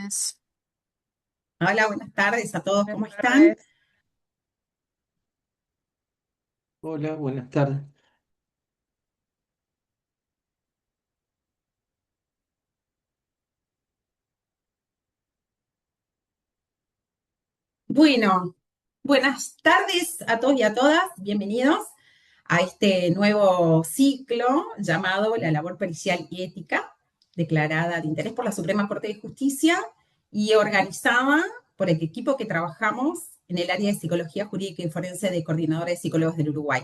tardes. Hola, buenas tardes a todos, Buenas ¿cómo están? tardes. Hola, buenas tardes. Bueno, buenas tardes a todos y a todas, bienvenidos a este nuevo ciclo llamado La labor pericial y ética, declarada de interés por la Suprema Corte de Justicia y organizada por el equipo que trabajamos en el área de psicología jurídica y forense de Coordinadora de Psicólogos del Uruguay.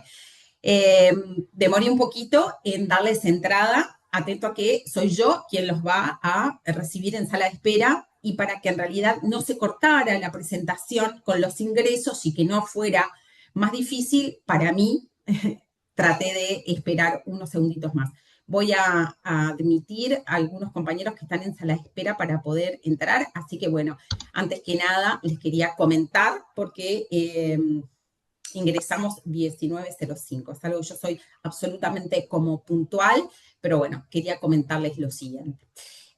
Eh, Demoré un poquito en darles entrada, atento a que soy yo quien los va a recibir en sala de espera y para que en realidad no se cortara la presentación con los ingresos y que no fuera más difícil para mí, traté de esperar unos segunditos más. Voy a admitir a algunos compañeros que están en sala de espera para poder entrar, así que bueno, antes que nada les quería comentar porque ingresamos 19:05. Es algo que yo soy absolutamente como puntual, pero bueno, quería comentarles lo siguiente.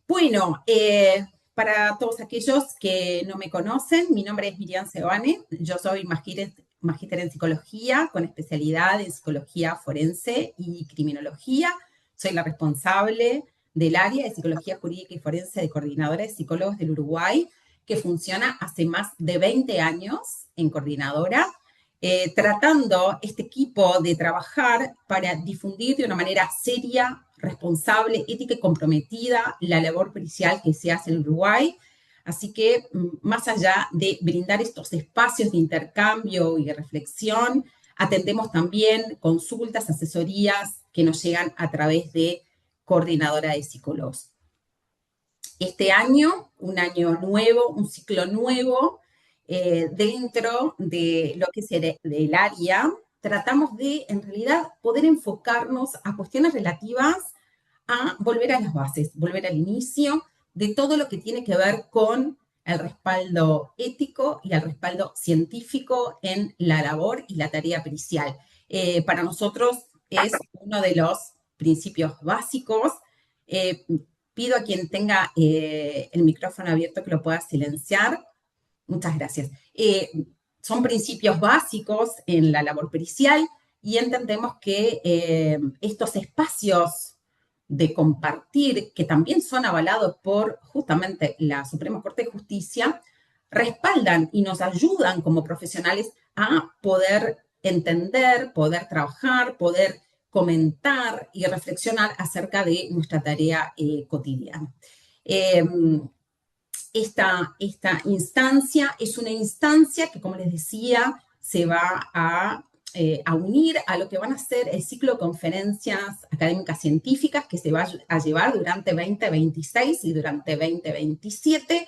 Bueno, para todos aquellos que no me conocen, mi nombre es Miriam Sebane, yo soy magíster en psicología con especialidad en psicología forense y criminología. Soy la responsable del área de psicología jurídica y forense de Coordinadora de Psicólogos del Uruguay, que funciona hace más de 20 años en Coordinadora, tratando este equipo de trabajar para difundir de una manera seria, responsable, ética y comprometida la labor pericial que se hace en Uruguay. Así que, más allá de brindar estos espacios de intercambio y de reflexión, atendemos también consultas, asesorías que nos llegan a través de Coordinadora de Psicólogos. Este año, un año nuevo, un ciclo nuevo, dentro de lo que es del área, tratamos de, en realidad, poder enfocarnos a cuestiones relativas a volver a las bases, volver al inicio de todo lo que tiene que ver con el respaldo ético y el respaldo científico en la labor y la tarea pericial. Para nosotros es uno de los principios básicos. Eh, Pido a quien tenga el micrófono abierto que lo pueda silenciar. Muchas gracias. Son principios básicos en la labor pericial y entendemos que estos espacios de compartir, que también son avalados por justamente la Suprema Corte de Justicia, respaldan y nos ayudan como profesionales a poder entender, poder trabajar, poder comentar y reflexionar acerca de nuestra tarea cotidiana. Eh, esta instancia es una instancia que, como les decía, se va a unir a lo que van a ser el ciclo de conferencias académicas científicas que se va a llevar durante 2026 y durante 2027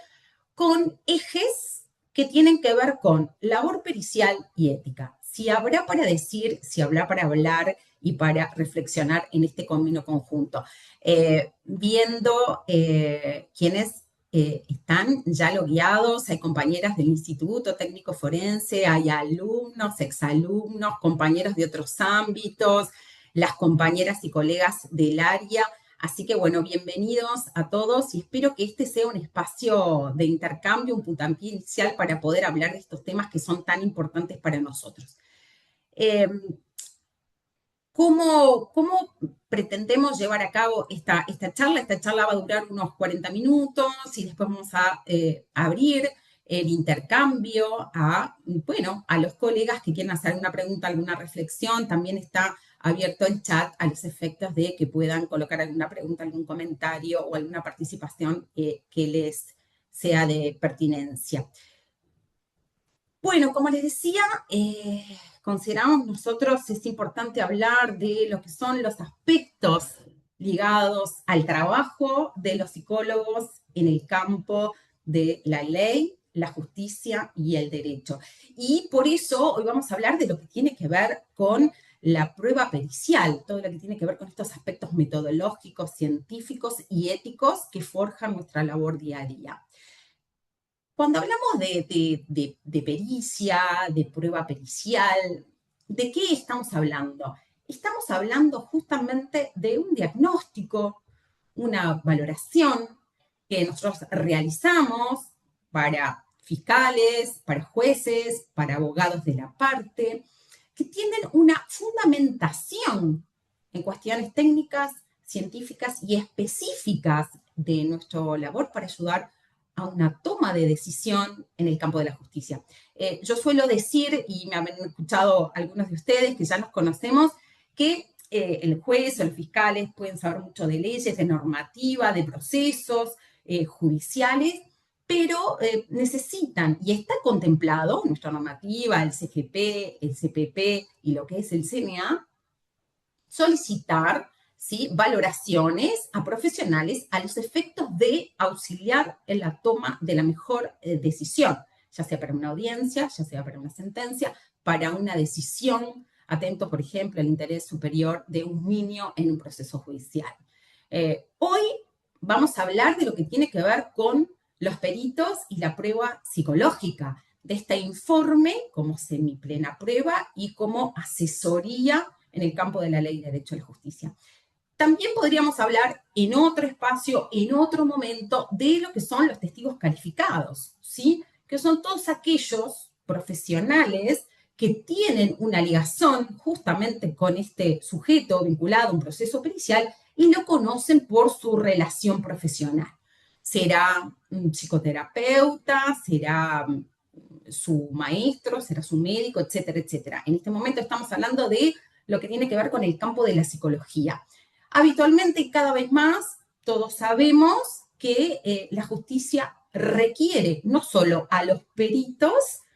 con ejes que tienen que ver con labor pericial y ética. Si habrá para decir, si habrá para hablar y para reflexionar en este camino conjunto. Viendo quienes están ya logueados, hay compañeras del Instituto Técnico Forense, hay alumnos, exalumnos, compañeros de otros ámbitos, las compañeras y colegas del área. Así que bueno, bienvenidos a todos y espero que este sea un espacio de intercambio, un puntapié inicial para poder hablar de estos temas que son tan importantes para nosotros. Eh, ¿Cómo pretendemos llevar a cabo esta charla? Esta charla va a durar unos 40 minutos y después vamos a abrir el intercambio bueno, a los colegas que quieran hacer alguna pregunta, alguna reflexión. También está abierto el chat a los efectos de que puedan colocar alguna pregunta, algún comentario o alguna participación que les sea de pertinencia. Bueno, como les decía, consideramos nosotros es importante hablar de lo que son los aspectos ligados al trabajo de los psicólogos en el campo de la ley, la justicia y el derecho. Y por eso hoy vamos a hablar de lo que tiene que ver con la prueba pericial, todo lo que tiene que ver con estos aspectos metodológicos, científicos y éticos que forjan nuestra labor día a día. Cuando hablamos de pericia, de prueba pericial, ¿de qué estamos hablando? Estamos hablando justamente de un diagnóstico, una valoración que nosotros realizamos para fiscales, para jueces, para abogados de la parte, que tienen una fundamentación en cuestiones técnicas, científicas y específicas de nuestra labor para ayudar a una toma de decisión en el campo de la justicia. Yo suelo decir, y me han escuchado algunos de ustedes que ya nos conocemos, que el juez o los fiscales pueden saber mucho de leyes, de normativa, de procesos judiciales, pero necesitan, y está contemplado en nuestra normativa, el CGP, el CPP y lo que es el CNA, solicitar, ¿sí?, valoraciones a profesionales a los efectos de auxiliar en la toma de la mejor decisión, ya sea para una audiencia, ya sea para una sentencia, para una decisión, atento, por ejemplo, al interés superior de un niño en un proceso judicial. Hoy vamos a hablar de lo que tiene que ver con los peritos y la prueba psicológica, de este informe como semiplena prueba y como asesoría en el campo de la ley y derecho a la justicia. También podríamos hablar en otro espacio, en otro momento, de lo que son los testigos calificados, ¿sí? Que son todos aquellos profesionales que tienen una ligación justamente con este sujeto vinculado a un proceso pericial y lo conocen por su relación profesional. Será un psicoterapeuta, será su maestro, será su médico, etcétera, etcétera. En este momento estamos hablando de lo que tiene que ver con el campo de la psicología. Habitualmente y cada vez más todos sabemos que la justicia requiere no solo a los peritos,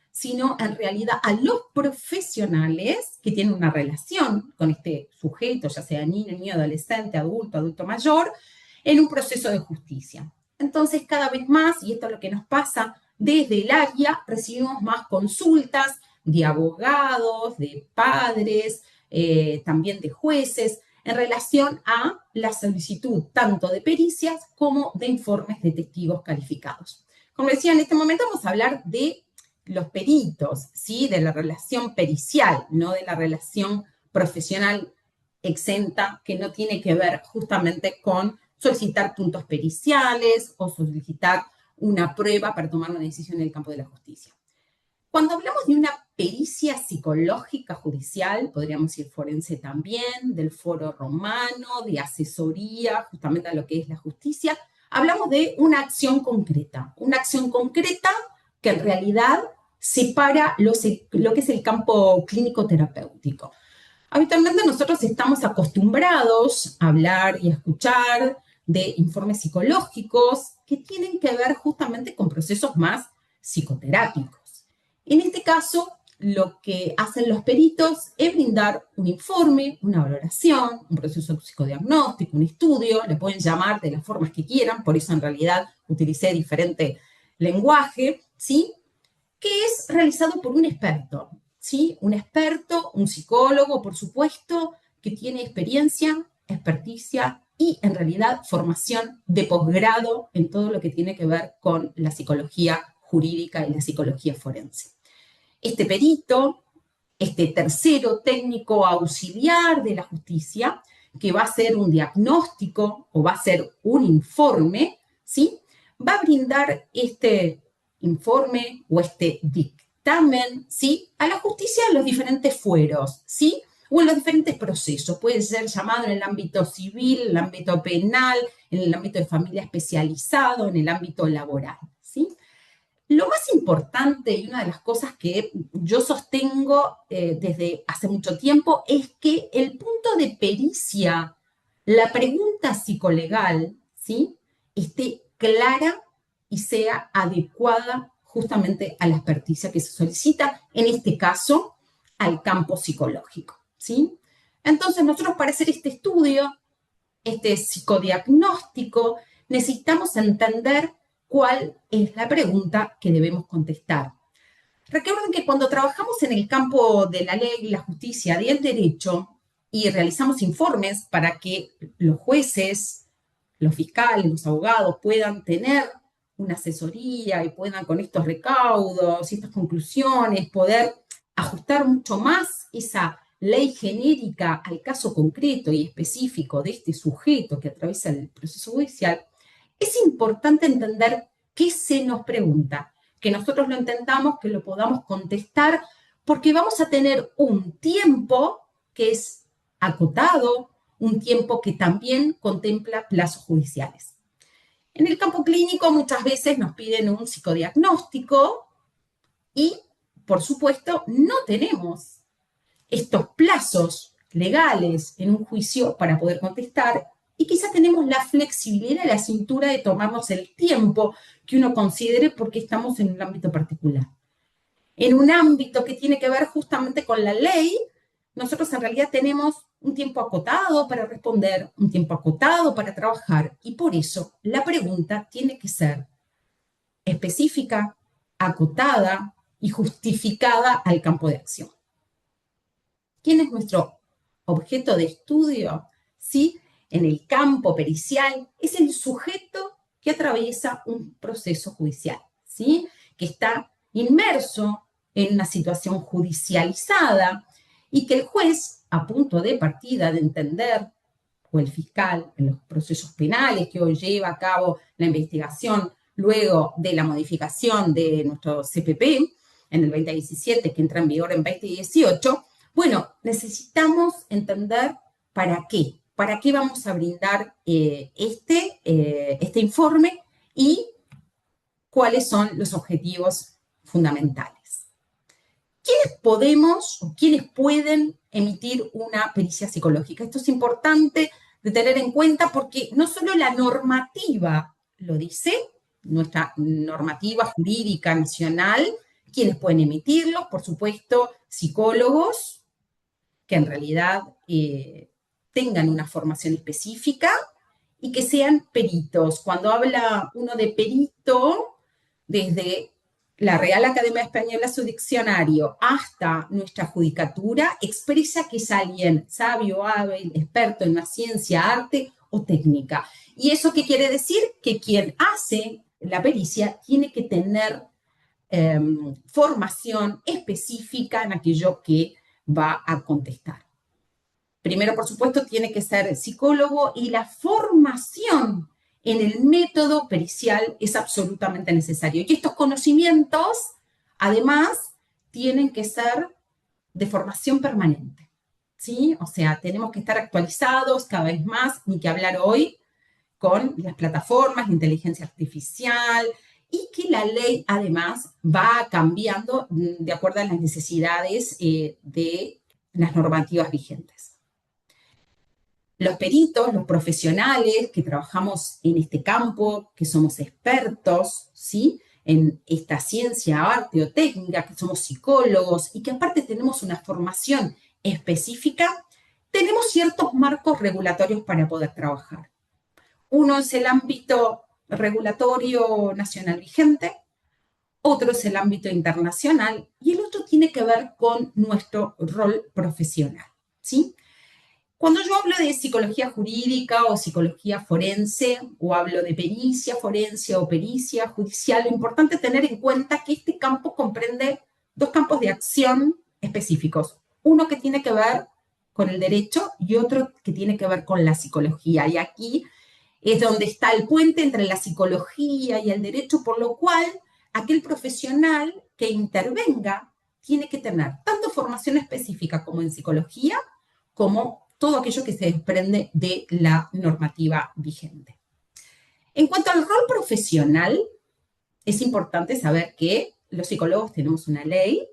sino en realidad a los profesionales que tienen una relación con este sujeto, ya sea niño, niño, adolescente, adulto, adulto mayor, en un proceso de justicia. Entonces, cada vez más, y esto es lo que nos pasa desde el área, recibimos más consultas de abogados, de padres, también de jueces, en relación a la solicitud tanto de pericias como de informes de testigos calificados. Como decía, en este momento vamos a hablar de los peritos, ¿sí?, de la relación pericial, no de la relación profesional exenta, que no tiene que ver justamente con solicitar puntos periciales o solicitar una prueba para tomar una decisión en el campo de la justicia. Cuando hablamos de una pericia psicológica judicial, podríamos decir forense también, del foro romano, de asesoría justamente a lo que es la justicia, hablamos de una acción concreta que en realidad separa lo que es el campo clínico terapéutico. Habitualmente nosotros estamos acostumbrados a hablar y a escuchar de informes psicológicos que tienen que ver justamente con procesos más psicoterápicos. En este caso, lo que hacen los peritos es brindar un informe, una valoración, un proceso psicodiagnóstico, un estudio, le pueden llamar de las formas que quieran, por eso en realidad utilicé diferente lenguaje, ¿sí?, que es realizado por un experto, ¿sí? Un experto, un psicólogo, por supuesto, que tiene experiencia, experticia y en realidad formación de posgrado en todo lo que tiene que ver con la psicología jurídica y la psicología forense. Este perito, este tercero técnico auxiliar de la justicia, que va a hacer un diagnóstico o va a hacer un informe, ¿sí?, va a brindar este informe o este dictamen, ¿sí?, a la justicia en los diferentes fueros, ¿sí?, o en los diferentes procesos. Puede ser llamado en el ámbito civil, en el ámbito penal, en el ámbito de familia especializado, en el ámbito laboral, ¿sí? Lo más importante y una de las cosas que yo sostengo desde hace mucho tiempo es que el punto de pericia, la pregunta psicolegal, ¿sí?, esté clara y sea adecuada justamente a la experticia que se solicita, en este caso, al campo psicológico, ¿sí? Entonces, nosotros para hacer este estudio, este psicodiagnóstico, necesitamos entender cuál es la pregunta que debemos contestar. Recuerden que cuando trabajamos en el campo de la ley, la justicia y el derecho y realizamos informes para que los jueces, los fiscales, los abogados puedan tener una asesoría y puedan con estos recaudos y estas conclusiones poder ajustar mucho más esa ley genérica al caso concreto y específico de este sujeto que atraviesa el proceso judicial, es importante entender qué se nos pregunta, que nosotros lo entendamos, que lo podamos contestar, porque vamos a tener un tiempo que es acotado, un tiempo que también contempla plazos judiciales. En el campo clínico muchas veces nos piden un psicodiagnóstico y, por supuesto, no tenemos estos plazos legales en un juicio para poder contestar y quizá tenemos la flexibilidad y la cintura de tomarnos el tiempo que uno considere porque estamos en un ámbito particular. En un ámbito que tiene que ver justamente con la ley, nosotros en realidad tenemos un tiempo acotado para responder, un tiempo acotado para trabajar y por eso la pregunta tiene que ser específica, acotada y justificada al campo de acción. ¿Quién es nuestro objeto de estudio? ¿Sí? En el campo pericial es el sujeto que atraviesa un proceso judicial, ¿sí? Que está inmerso en una situación judicializada y que el juez, a punto de partida de entender, o el fiscal en los procesos penales que hoy lleva a cabo la investigación luego de la modificación de nuestro CPP en el 2017, que entra en vigor en 2018, bueno, necesitamos entender para qué vamos a brindar este informe y cuáles son los objetivos fundamentales. ¿Quiénes podemos o quiénes pueden emitir una pericia psicológica? Esto es importante de tener en cuenta porque no solo la normativa lo dice, nuestra normativa jurídica nacional, quienes pueden emitirlo, por supuesto, psicólogos, que en realidad tengan una formación específica y que sean peritos. Cuando habla uno de perito, desde la Real Academia Española, su diccionario, hasta nuestra judicatura, expresa que es alguien sabio, hábil, experto en una ciencia, arte o técnica. ¿Y eso qué quiere decir? Que quien hace la pericia tiene que tener formación específica en aquello que va a contestar. Primero, por supuesto, tiene que ser psicólogo y la formación en el método pericial es absolutamente necesario. Y estos conocimientos, además, tienen que ser de formación permanente, ¿sí? O sea, tenemos que estar actualizados cada vez más, ni que hablar hoy con las plataformas, la inteligencia artificial, y que la ley, además, va cambiando de acuerdo a las necesidades de las normativas vigentes. Los peritos, los profesionales que trabajamos en este campo, que somos expertos, ¿sí? En esta ciencia, arte o técnica, que somos psicólogos y que aparte tenemos una formación específica, tenemos ciertos marcos regulatorios para poder trabajar. Uno es el ámbito regulatorio nacional vigente, otro es el ámbito internacional y el otro tiene que ver con nuestro rol profesional, ¿sí? Cuando yo hablo de psicología jurídica o psicología forense, o hablo de pericia forense o pericia judicial, lo importante es tener en cuenta que este campo comprende dos campos de acción específicos. Uno que tiene que ver con el derecho y otro que tiene que ver con la psicología. Y aquí es donde está el puente entre la psicología y el derecho, por lo cual aquel profesional que intervenga tiene que tener tanto formación específica como en psicología, como todo aquello que se desprende de la normativa vigente. En cuanto al rol profesional, es importante saber que los psicólogos tenemos una ley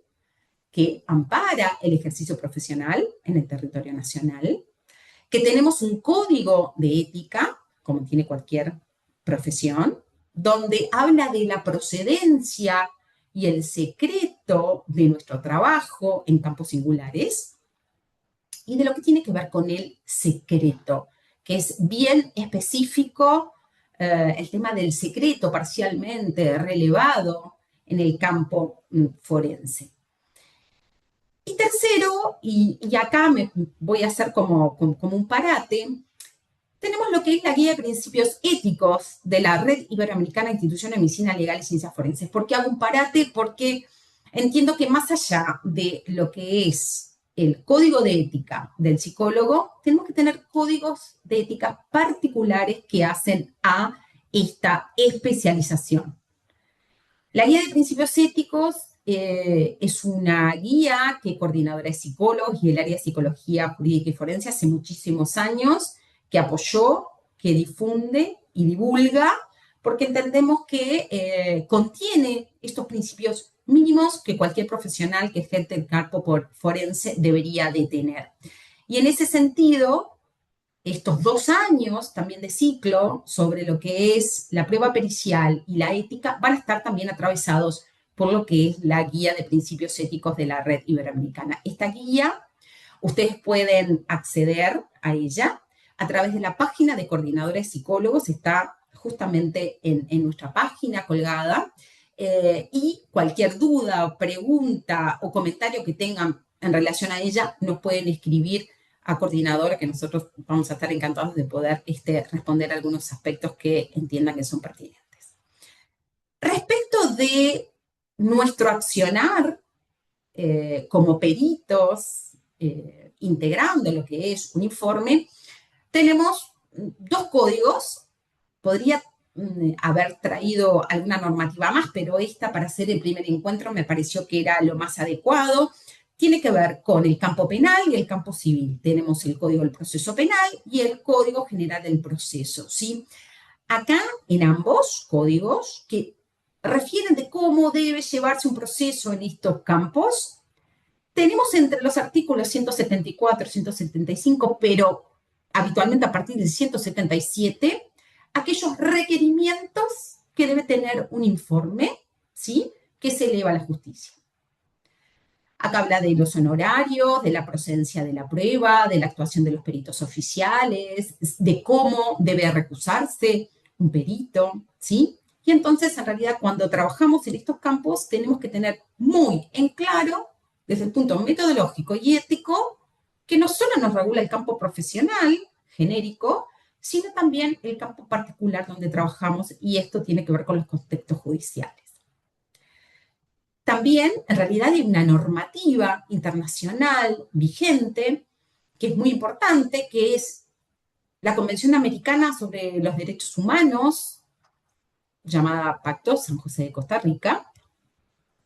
que ampara el ejercicio profesional en el territorio nacional, que tenemos un código de ética, como tiene cualquier profesión, donde habla de la procedencia y el secreto de nuestro trabajo en campos singulares, y de lo que tiene que ver con el secreto, que es bien específico, el tema del secreto parcialmente relevado en el campo forense. Y tercero, y acá me voy a hacer como un parate, tenemos lo que es la Guía de Principios Éticos de la Red Iberoamericana de Instituciones de Medicina Legal y Ciencias Forenses. ¿Por qué hago un parate? Porque entiendo que más allá de lo que es el código de ética del psicólogo, tenemos que tener códigos de ética particulares que hacen a esta especialización. La guía de principios éticos es una guía que coordinadores psicólogos y el área de psicología jurídica y forense hace muchísimos años que apoyó, que difunde y divulga, porque entendemos que contiene estos principios mínimos que cualquier profesional que ejerce el campo forense debería de tener. Y en ese sentido, estos 2 años también de ciclo sobre lo que es la prueba pericial y la ética van a estar también atravesados por lo que es la guía de principios éticos de la Red Iberoamericana. Esta guía, ustedes pueden acceder a ella a través de la página de coordinadores psicólogos, está justamente en nuestra página colgada, y cualquier duda o pregunta o comentario que tengan en relación a ella nos pueden escribir a coordinadora, que nosotros vamos a estar encantados de poder responder algunos aspectos que entiendan que son pertinentes. Respecto de nuestro accionar como peritos, integrando lo que es un informe, tenemos 2 códigos. Podría haber traído alguna normativa más, pero esta, para hacer el primer encuentro, me pareció que era lo más adecuado. Tiene que ver con el campo penal y el campo civil. Tenemos el Código del Proceso Penal y el Código General del Proceso, ¿sí? Acá, en ambos códigos, que refieren de cómo debe llevarse un proceso en estos campos, tenemos entre los artículos 174 y 175, pero habitualmente a partir del 177, aquellos requerimientos que debe tener un informe, ¿sí?, que se eleva a la justicia. Acá habla de los honorarios, de la procedencia de la prueba, de la actuación de los peritos oficiales, de cómo debe recusarse un perito, ¿sí? Y entonces, en realidad, cuando trabajamos en estos campos, tenemos que tener muy en claro, desde el punto metodológico y ético, que no solo nos regula el campo profesional, genérico, sino también el campo particular donde trabajamos, y esto tiene que ver con los contextos judiciales. También, en realidad, hay una normativa internacional vigente que es muy importante, que es la Convención Americana sobre los Derechos Humanos, llamada Pacto San José de Costa Rica,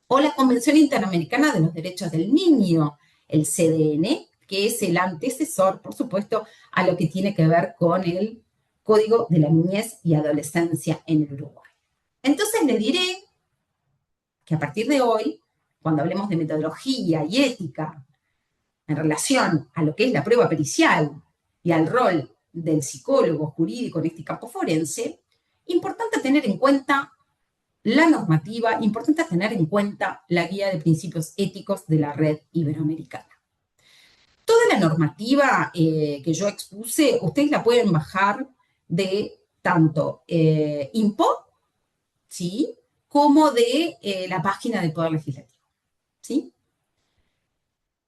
o la Convención Interamericana de los Derechos del Niño, el CDN, que es el antecesor, por supuesto, a lo que tiene que ver con el Código de la Niñez y Adolescencia en el Uruguay. Entonces le diré que a partir de hoy, cuando hablemos de metodología y ética en relación a lo que es la prueba pericial y al rol del psicólogo jurídico en este campo forense, importante tener en cuenta la normativa, importante tener en cuenta la guía de principios éticos de la Red Iberoamericana. Toda la normativa que yo expuse, ustedes la pueden bajar de tanto INPO, ¿sí?, como de la página del Poder Legislativo, ¿sí?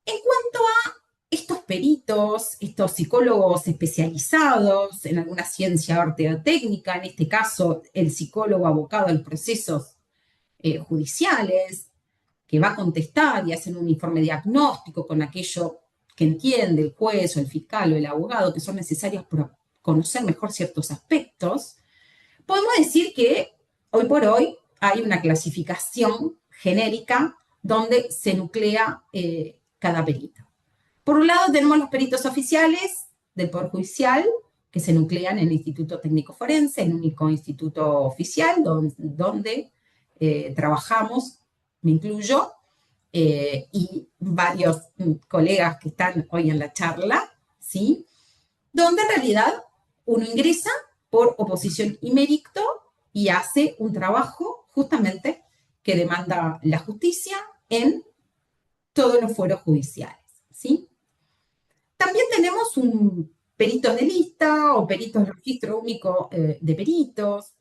En cuanto a estos peritos, estos psicólogos especializados en alguna ciencia, arte o técnica, en este caso el psicólogo abocado a los procesos judiciales, que va a contestar y hacer un informe diagnóstico con aquello que entiende el juez o el fiscal o el abogado, que son necesarios para conocer mejor ciertos aspectos, podemos decir que hoy por hoy hay una clasificación genérica donde se nuclea cada perito. Por un lado tenemos los peritos oficiales del Poder Judicial, que se nuclean en el Instituto Técnico Forense, el único instituto oficial donde trabajamos, me incluyo, y varios colegas que están hoy en la charla, ¿sí?, donde en realidad uno ingresa por oposición y mérito y hace un trabajo justamente que demanda la justicia en todos los fueros judiciales, ¿sí? También tenemos un peritos de lista o peritos del registro único de peritos,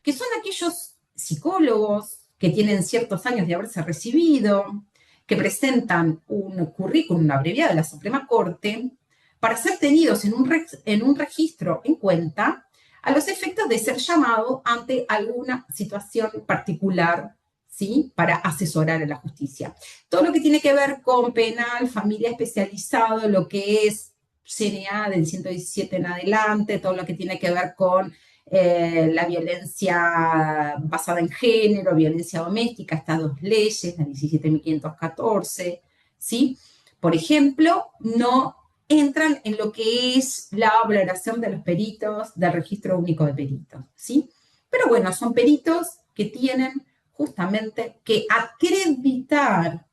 que son aquellos psicólogos que tienen ciertos años de haberse recibido, que presentan un currículum abreviado de la Suprema Corte para ser tenidos en un registro en cuenta a los efectos de ser llamado ante alguna situación particular, ¿sí?, para asesorar a la justicia. Todo lo que tiene que ver con penal, familia especializado, lo que es CNA del 117 en adelante, todo lo que tiene que ver con la violencia basada en género, violencia doméstica, estas dos leyes, la 17.514, ¿sí? Por ejemplo, no entran en lo que es la valoración de los peritos del Registro Único de Peritos, ¿sí? Pero bueno, son peritos que tienen justamente que acreditar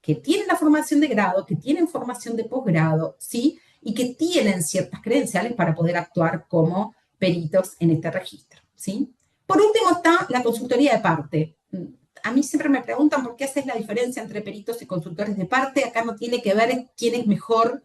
que tienen la formación de grado, que tienen formación de posgrado, ¿sí? Y que tienen ciertas credenciales para poder actuar como peritos en este registro, ¿sí? Por último está la consultoría de parte. A mí siempre me preguntan por qué haces la diferencia entre peritos y consultores de parte. Acá no tiene que ver quién es mejor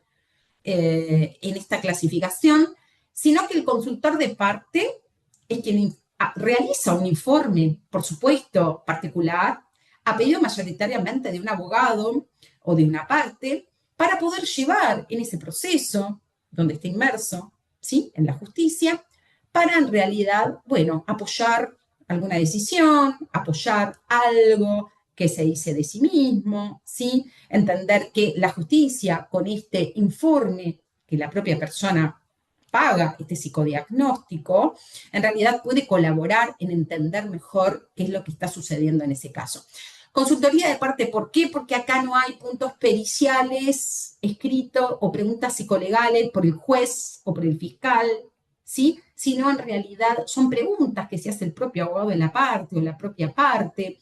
en esta clasificación, sino que el consultor de parte es quien realiza un informe, por supuesto, particular, a pedido mayoritariamente de un abogado o de una parte, para poder llevar en ese proceso donde está inmerso, ¿sí? En la justicia, para en realidad, bueno, apoyar alguna decisión, apoyar algo que se dice de sí mismo, ¿sí? Entender que la justicia, con este informe que la propia persona paga, este psicodiagnóstico, en realidad puede colaborar en entender mejor qué es lo que está sucediendo en ese caso. Consultoría de parte, ¿por qué? Porque acá no hay puntos periciales escritos o preguntas psicolegales por el juez o por el fiscal, ¿sí? Sino en realidad son preguntas que se hace el propio abogado de la parte o la propia parte,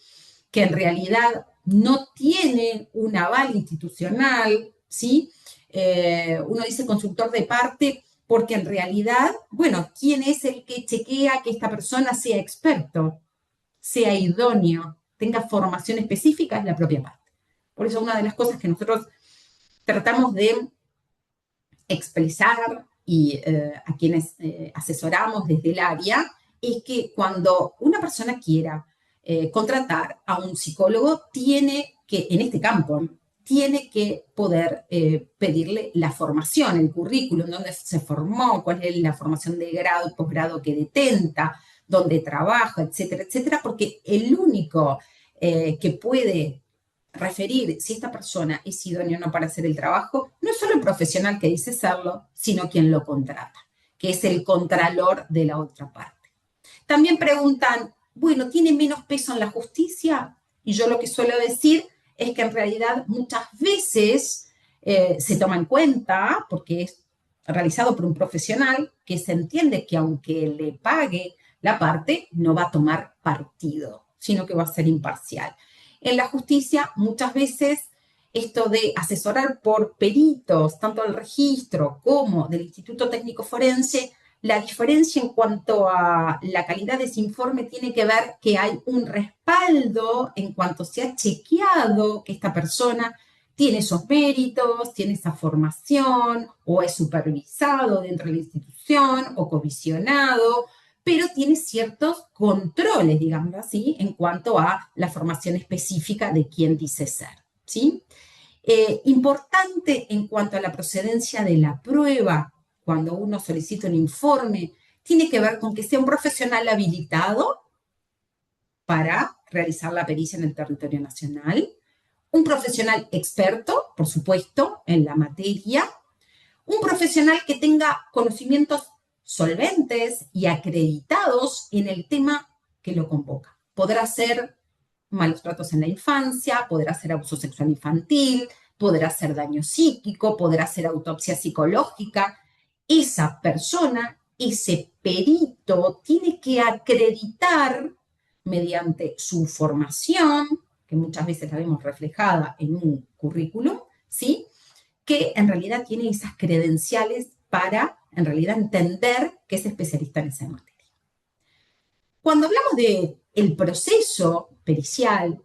que en realidad no tiene un aval institucional, ¿sí? Uno dice consultor de parte porque en realidad, bueno, ¿quién es el que chequea que esta persona sea experto, sea idóneo, tenga formación específica? Es la propia parte. Por eso una de las cosas que nosotros tratamos de expresar y a quienes asesoramos desde el área es que cuando una persona quiera contratar a un psicólogo, tiene que, en este campo, tiene que poder pedirle la formación, el currículum, dónde se formó, cuál es la formación de grado y posgrado que detenta, dónde trabaja, etcétera, etcétera, porque el único que puede referir si esta persona es idónea o no para hacer el trabajo, no es solo el profesional que dice serlo, sino quien lo contrata, que es el contralor de la otra parte. También preguntan, bueno, ¿tiene menos peso en la justicia? Y yo lo que suelo decir es que en realidad muchas veces se toma en cuenta, porque es realizado por un profesional, que se entiende que aunque le pague la parte, no va a tomar partido, sino que va a ser imparcial. En la justicia, muchas veces, esto de asesorar por peritos, tanto del registro como del Instituto Técnico Forense, la diferencia en cuanto a la calidad de ese informe tiene que ver que hay un respaldo en cuanto se ha chequeado que esta persona tiene esos méritos, tiene esa formación, o es supervisado dentro de la institución, o comisionado, pero tiene ciertos controles, digamos así, en cuanto a la formación específica de quien dice ser, ¿sí? Importante en cuanto a la procedencia de la prueba, cuando uno solicita un informe, tiene que ver con que sea un profesional habilitado para realizar la pericia en el territorio nacional, un profesional experto, por supuesto, en la materia, un profesional que tenga conocimientos solventes y acreditados en el tema que lo convoca. Podrá ser malos tratos en la infancia, podrá ser abuso sexual infantil, podrá ser daño psíquico, podrá ser autopsia psicológica. Esa persona, ese perito, tiene que acreditar mediante su formación, que muchas veces la vemos reflejada en un currículum, ¿sí? Que en realidad tiene esas credenciales para, en realidad, entender que es especialista en esa materia. Cuando hablamos del proceso pericial,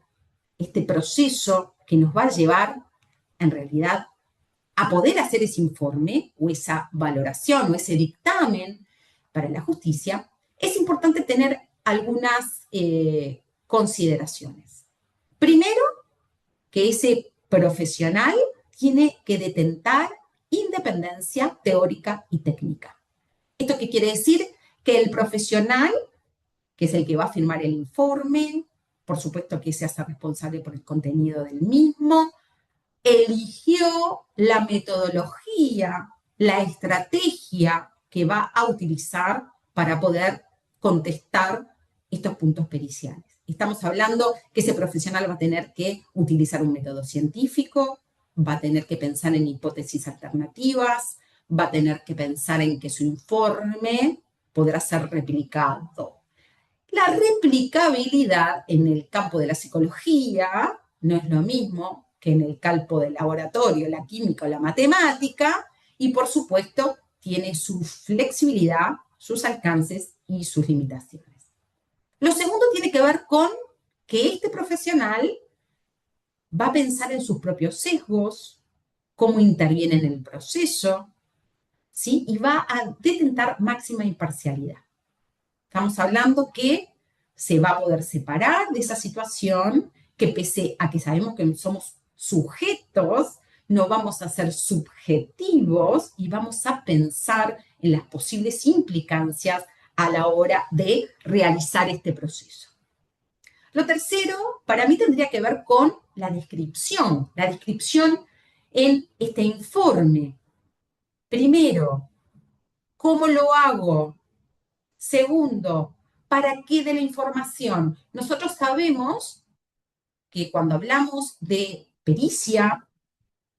este proceso que nos va a llevar, en realidad, a poder hacer ese informe o esa valoración o ese dictamen para la justicia, es importante tener algunas consideraciones. Primero, que ese profesional tiene que detentar independencia teórica y técnica. ¿Esto qué quiere decir? Que el profesional, que es el que va a firmar el informe, por supuesto que se hace responsable por el contenido del mismo, eligió la metodología, la estrategia que va a utilizar para poder contestar estos puntos periciales. Estamos hablando que ese profesional va a tener que utilizar un método científico, va a tener que pensar en hipótesis alternativas, va a tener que pensar en que su informe podrá ser replicado. La replicabilidad en el campo de la psicología no es lo mismo que en el campo del laboratorio, la química o la matemática, y por supuesto tiene su flexibilidad, sus alcances y sus limitaciones. Lo segundo tiene que ver con que este profesional va a pensar en sus propios sesgos, cómo interviene en el proceso, ¿sí? Y va a detentar máxima imparcialidad. Estamos hablando que se va a poder separar de esa situación, que pese a que sabemos que somos sujetos, no vamos a ser subjetivos y vamos a pensar en las posibles implicancias a la hora de realizar este proceso. Lo tercero, para mí tendría que ver con la descripción en este informe. Primero, ¿cómo lo hago? Segundo, ¿para qué de la información? Nosotros sabemos que cuando hablamos de pericia,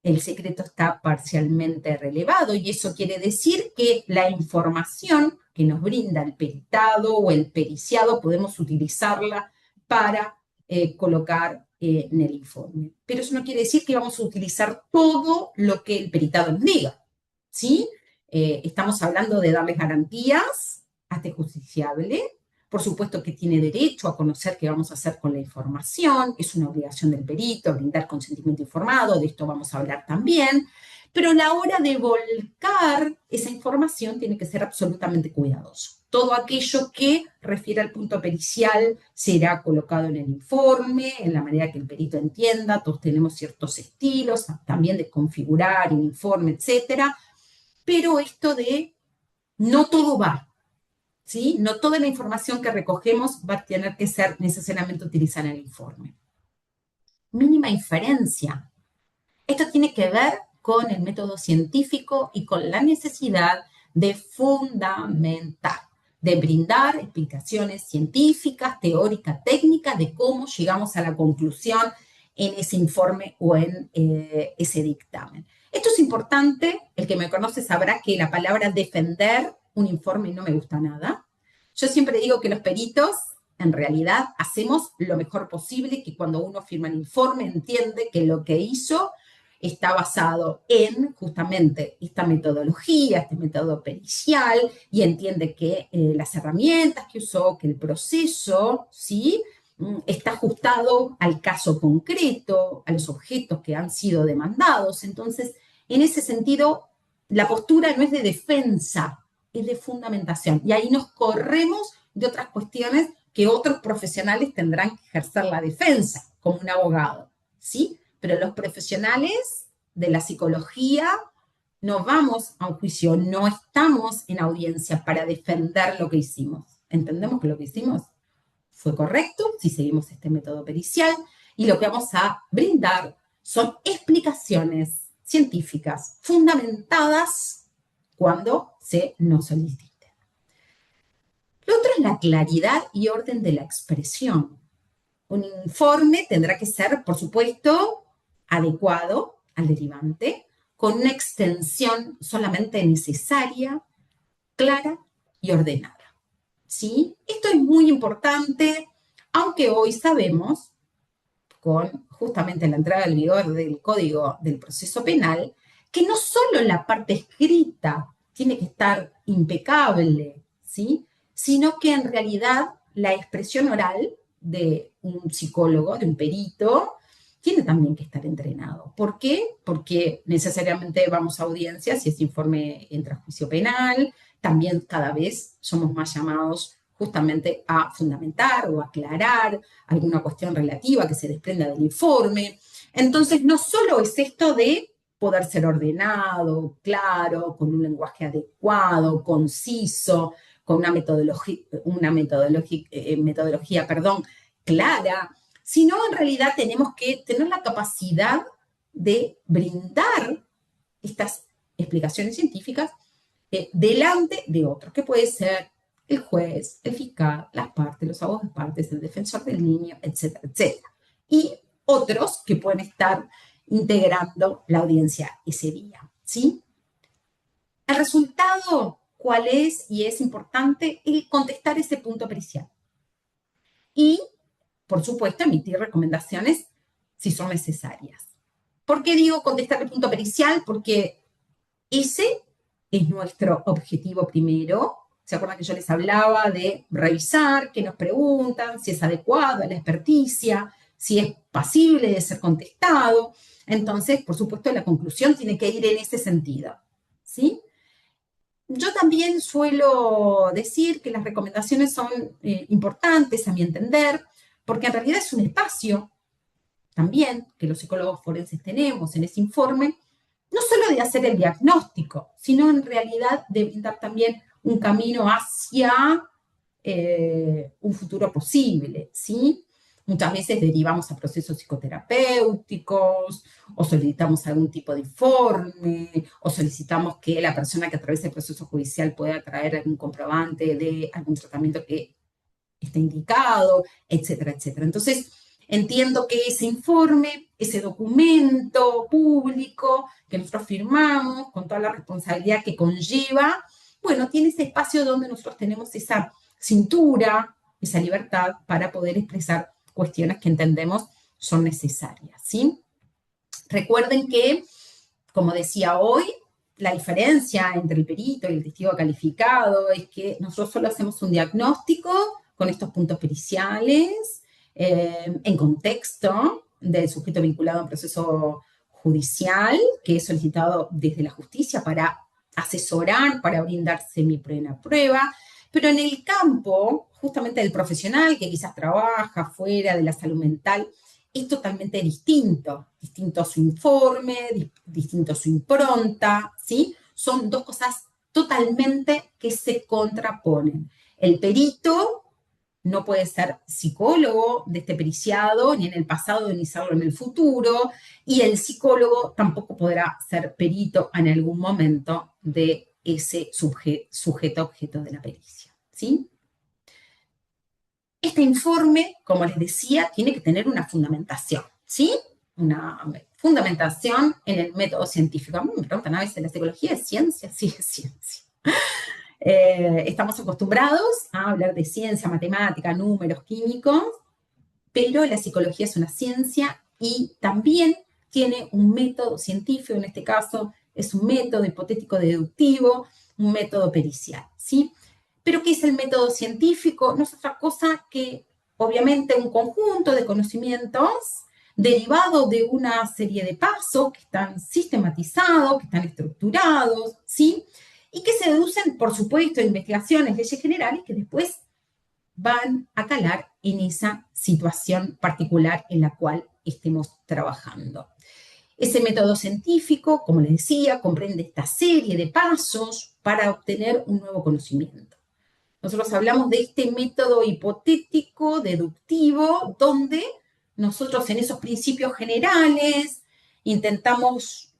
el secreto está parcialmente relevado y eso quiere decir que la información que nos brinda el peritado o el periciado podemos utilizarla para colocar en el informe. Pero eso no quiere decir que vamos a utilizar todo lo que el peritado nos diga, ¿sí? Estamos hablando de darles garantías a este justiciable. Por supuesto que tiene derecho a conocer qué vamos a hacer con la información, es una obligación del perito brindar consentimiento informado, de esto vamos a hablar también, pero a la hora de volcar esa información tiene que ser absolutamente cuidadoso. Todo aquello que refiere al punto pericial será colocado en el informe, en la manera que el perito entienda, todos tenemos ciertos estilos, también de configurar el informe, etcétera, pero esto de no todo va, ¿sí? No toda la información que recogemos va a tener que ser necesariamente utilizada en el informe. Mínima inferencia. Esto tiene que ver con el método científico y con la necesidad de fundamentar, de brindar explicaciones científicas, teóricas, técnicas de cómo llegamos a la conclusión en ese informe o en ese dictamen. Esto es importante, el que me conoce sabrá que la palabra defender un informe no me gusta nada. Yo siempre digo que los peritos en realidad hacemos lo mejor posible, que cuando uno firma el informe entiende que lo que hizo está basado en justamente esta metodología, este método pericial, y entiende que las herramientas que usó, que el proceso, ¿sí?, está ajustado al caso concreto, a los objetos que han sido demandados. Entonces, en ese sentido, la postura no es de defensa, es de fundamentación. Y ahí nos corremos de otras cuestiones que otros profesionales tendrán que ejercer la defensa, como un abogado, ¿sí? Pero los profesionales de la psicología no vamos a un juicio, no estamos en audiencia para defender lo que hicimos. ¿Entendemos que lo que hicimos fue correcto si seguimos este método pericial? Y lo que vamos a brindar son explicaciones científicas fundamentadas cuando se nos solicite. Lo otro es la claridad y orden de la expresión. Un informe tendrá que ser, por supuesto, adecuado al derivante, con una extensión solamente necesaria, clara y ordenada, ¿sí? Esto es muy importante, aunque hoy sabemos, con justamente la entrada en vigor del Código del Proceso Penal, que no solo la parte escrita tiene que estar impecable, ¿sí?, sino que en realidad la expresión oral de un psicólogo, de un perito, tiene también que estar entrenado. ¿Por qué? Porque necesariamente vamos a audiencias si ese informe entra a juicio penal, también cada vez somos más llamados justamente a fundamentar o aclarar alguna cuestión relativa que se desprenda del informe. Entonces, no solo es esto de poder ser ordenado, claro, con un lenguaje adecuado, conciso, con una metodología clara, sino en realidad tenemos que tener la capacidad de brindar estas explicaciones científicas delante de otros, que puede ser el juez, el fiscal, las partes, los abogados de partes, el defensor del niño, etcétera, etcétera. Y otros que pueden estar integrando la audiencia ese día, ¿sí? El resultado, ¿cuál es? Y es importante el contestar ese punto pericial. Y, por supuesto, emitir recomendaciones si son necesarias. ¿Por qué digo contestar el punto pericial? Porque ese es nuestro objetivo primero. ¿Se acuerdan que yo les hablaba de revisar, qué nos preguntan, si es adecuado a la experticia, si es pasible de ser contestado? Entonces, por supuesto, la conclusión tiene que ir en ese sentido, ¿sí? Yo también suelo decir que las recomendaciones son importantes, a mi entender, porque en realidad es un espacio también que los psicólogos forenses tenemos en ese informe, no solo de hacer el diagnóstico, sino en realidad de brindar también un camino hacia un futuro posible, ¿sí? Muchas veces derivamos a procesos psicoterapéuticos o solicitamos algún tipo de informe o solicitamos que la persona que atraviese el proceso judicial pueda traer algún comprobante de algún tratamiento que está indicado, etcétera, etcétera. Entonces, entiendo que ese informe, ese documento público que nosotros firmamos con toda la responsabilidad que conlleva, bueno, tiene ese espacio donde nosotros tenemos esa cintura, esa libertad para poder expresar cuestiones que entendemos son necesarias, ¿sí? Recuerden que, como decía hoy, la diferencia entre el perito y el testigo calificado es que nosotros solo hacemos un diagnóstico con estos puntos periciales, en contexto del sujeto vinculado a un proceso judicial que es solicitado desde la justicia para asesorar, para brindar semiprueba, pero en el campo justamente del profesional que quizás trabaja fuera de la salud mental, es totalmente distinto, distinto su informe, distinto su impronta, ¿sí? Son dos cosas totalmente que se contraponen. El perito no puede ser psicólogo de este periciado, ni en el pasado, ni serlo en el futuro, y el psicólogo tampoco podrá ser perito en algún momento de ese sujeto objeto de la pericia, ¿sí? Este informe, como les decía, tiene que tener una fundamentación, ¿sí? Una fundamentación en el método científico. A mí me preguntan a veces, ¿la psicología es ciencia? Sí, es ciencia. Estamos acostumbrados a hablar de ciencia, matemática, números, químicos, pero la psicología es una ciencia y también tiene un método científico, en este caso es un método hipotético deductivo, un método pericial, ¿sí? Pero ¿qué es el método científico? No es otra cosa que, obviamente, un conjunto de conocimientos derivado de una serie de pasos que están sistematizados, que están estructurados, ¿sí? Y que se deducen, por supuesto, de investigaciones, leyes generales, que después van a calar en esa situación particular en la cual estemos trabajando. Ese método científico, como les decía, comprende esta serie de pasos para obtener un nuevo conocimiento. Nosotros hablamos de este método hipotético, deductivo, donde nosotros en esos principios generales intentamos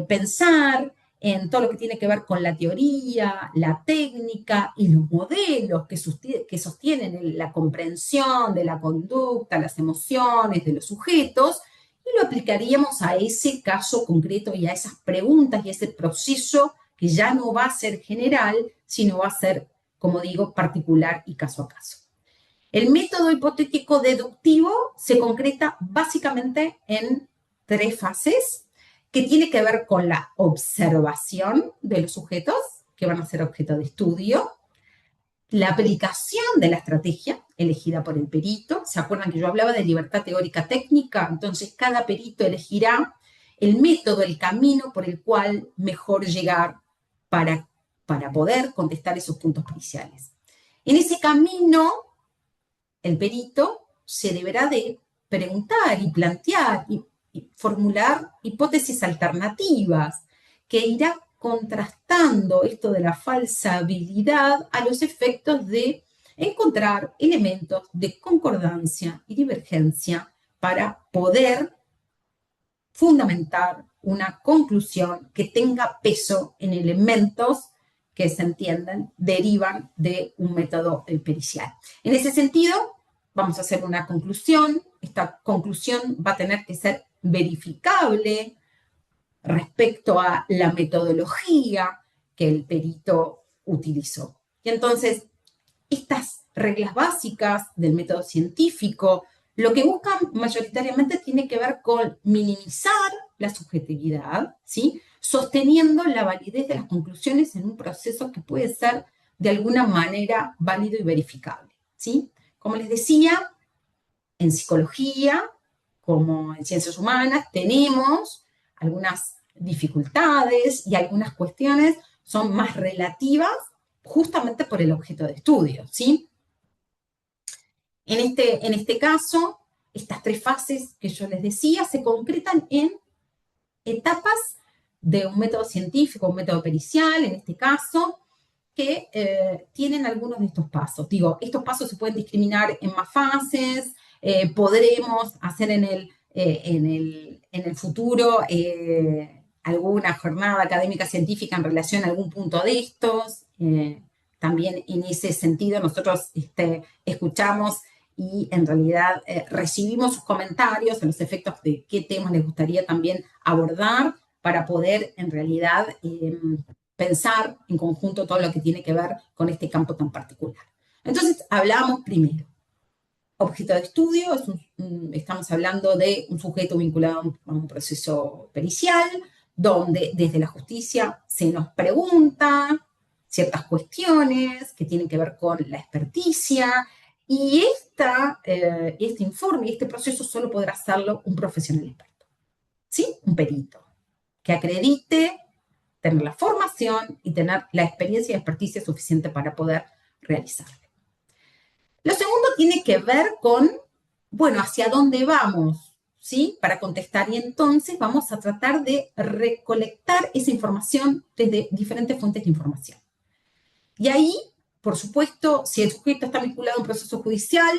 pensar en todo lo que tiene que ver con la teoría, la técnica y los modelos que sostienen la comprensión de la conducta, las emociones de los sujetos, y lo aplicaríamos a ese caso concreto y a esas preguntas y a ese proceso que ya no va a ser general, sino va a ser, como digo, particular y caso a caso. El método hipotético deductivo se concreta básicamente en tres fases que tiene que ver con la observación de los sujetos que van a ser objeto de estudio, la aplicación de la estrategia elegida por el perito. ¿Se acuerdan que yo hablaba de libertad teórica técnica? Entonces, cada perito elegirá el método, el camino por el cual mejor llegar para poder contestar esos puntos periciales. En ese camino, el perito se deberá de preguntar y plantear y formular hipótesis alternativas que irá contrastando esto de la falsabilidad a los efectos de encontrar elementos de concordancia y divergencia para poder fundamentar una conclusión que tenga peso en elementos que se entienden derivan de un método pericial. En ese sentido, vamos a hacer una conclusión. Esta conclusión va a tener que ser verificable respecto a la metodología que el perito utilizó. Y entonces, estas reglas básicas del método científico, lo que buscan mayoritariamente tiene que ver con minimizar la subjetividad, ¿sí? Sosteniendo la validez de las conclusiones en un proceso que puede ser de alguna manera válido y verificable, ¿sí? Como les decía, en psicología, como en ciencias humanas, tenemos algunas dificultades y algunas cuestiones son más relativas justamente por el objeto de estudio, ¿sí? En este caso, estas tres fases que yo les decía se concretan en etapas de un método científico, un método pericial, en este caso, que tienen algunos de estos pasos. Digo, estos pasos se pueden discriminar en más fases, podremos hacer en el futuro alguna jornada académica científica en relación a algún punto de estos. También en ese sentido nosotros escuchamos y en realidad recibimos sus comentarios a los efectos de qué temas les gustaría también abordar para poder en realidad pensar en conjunto todo lo que tiene que ver con este campo tan particular. Entonces, hablamos primero. Objeto de estudio, estamos hablando de un sujeto vinculado a un proceso pericial, donde desde la justicia se nos pregunta ciertas cuestiones que tienen que ver con la experticia, y este informe y este proceso solo podrá hacerlo un profesional experto, ¿sí? Un perito, que acredite tener la formación y tener la experiencia y experticia suficiente para poder realizarlo. Lo segundo tiene que ver con, bueno, hacia dónde vamos, ¿sí? Para contestar. Y entonces vamos a tratar de recolectar esa información desde diferentes fuentes de información. Y ahí, por supuesto, si el sujeto está vinculado a un proceso judicial,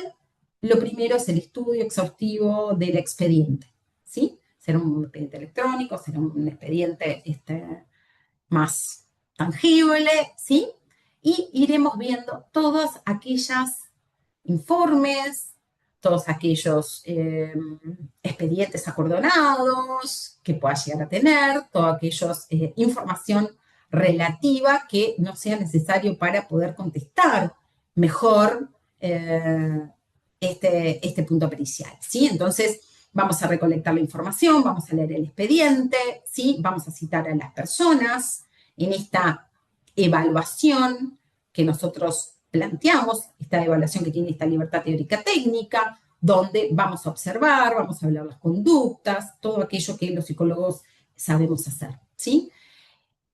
lo primero es el estudio exhaustivo del expediente, ¿sí? Será un expediente electrónico, será un expediente más tangible, ¿sí? Y iremos viendo todas aquellas informes, todos aquellos expedientes acordonados que pueda llegar a tener, toda aquella información relativa que no sea necesario para poder contestar mejor este punto pericial, ¿sí? Entonces, vamos a recolectar la información, vamos a leer el expediente, ¿sí? Vamos a citar a las personas en esta evaluación que nosotros planteamos, esta evaluación que tiene esta libertad teórica técnica, donde vamos a observar, vamos a hablar las conductas, todo aquello que los psicólogos sabemos hacer, ¿sí?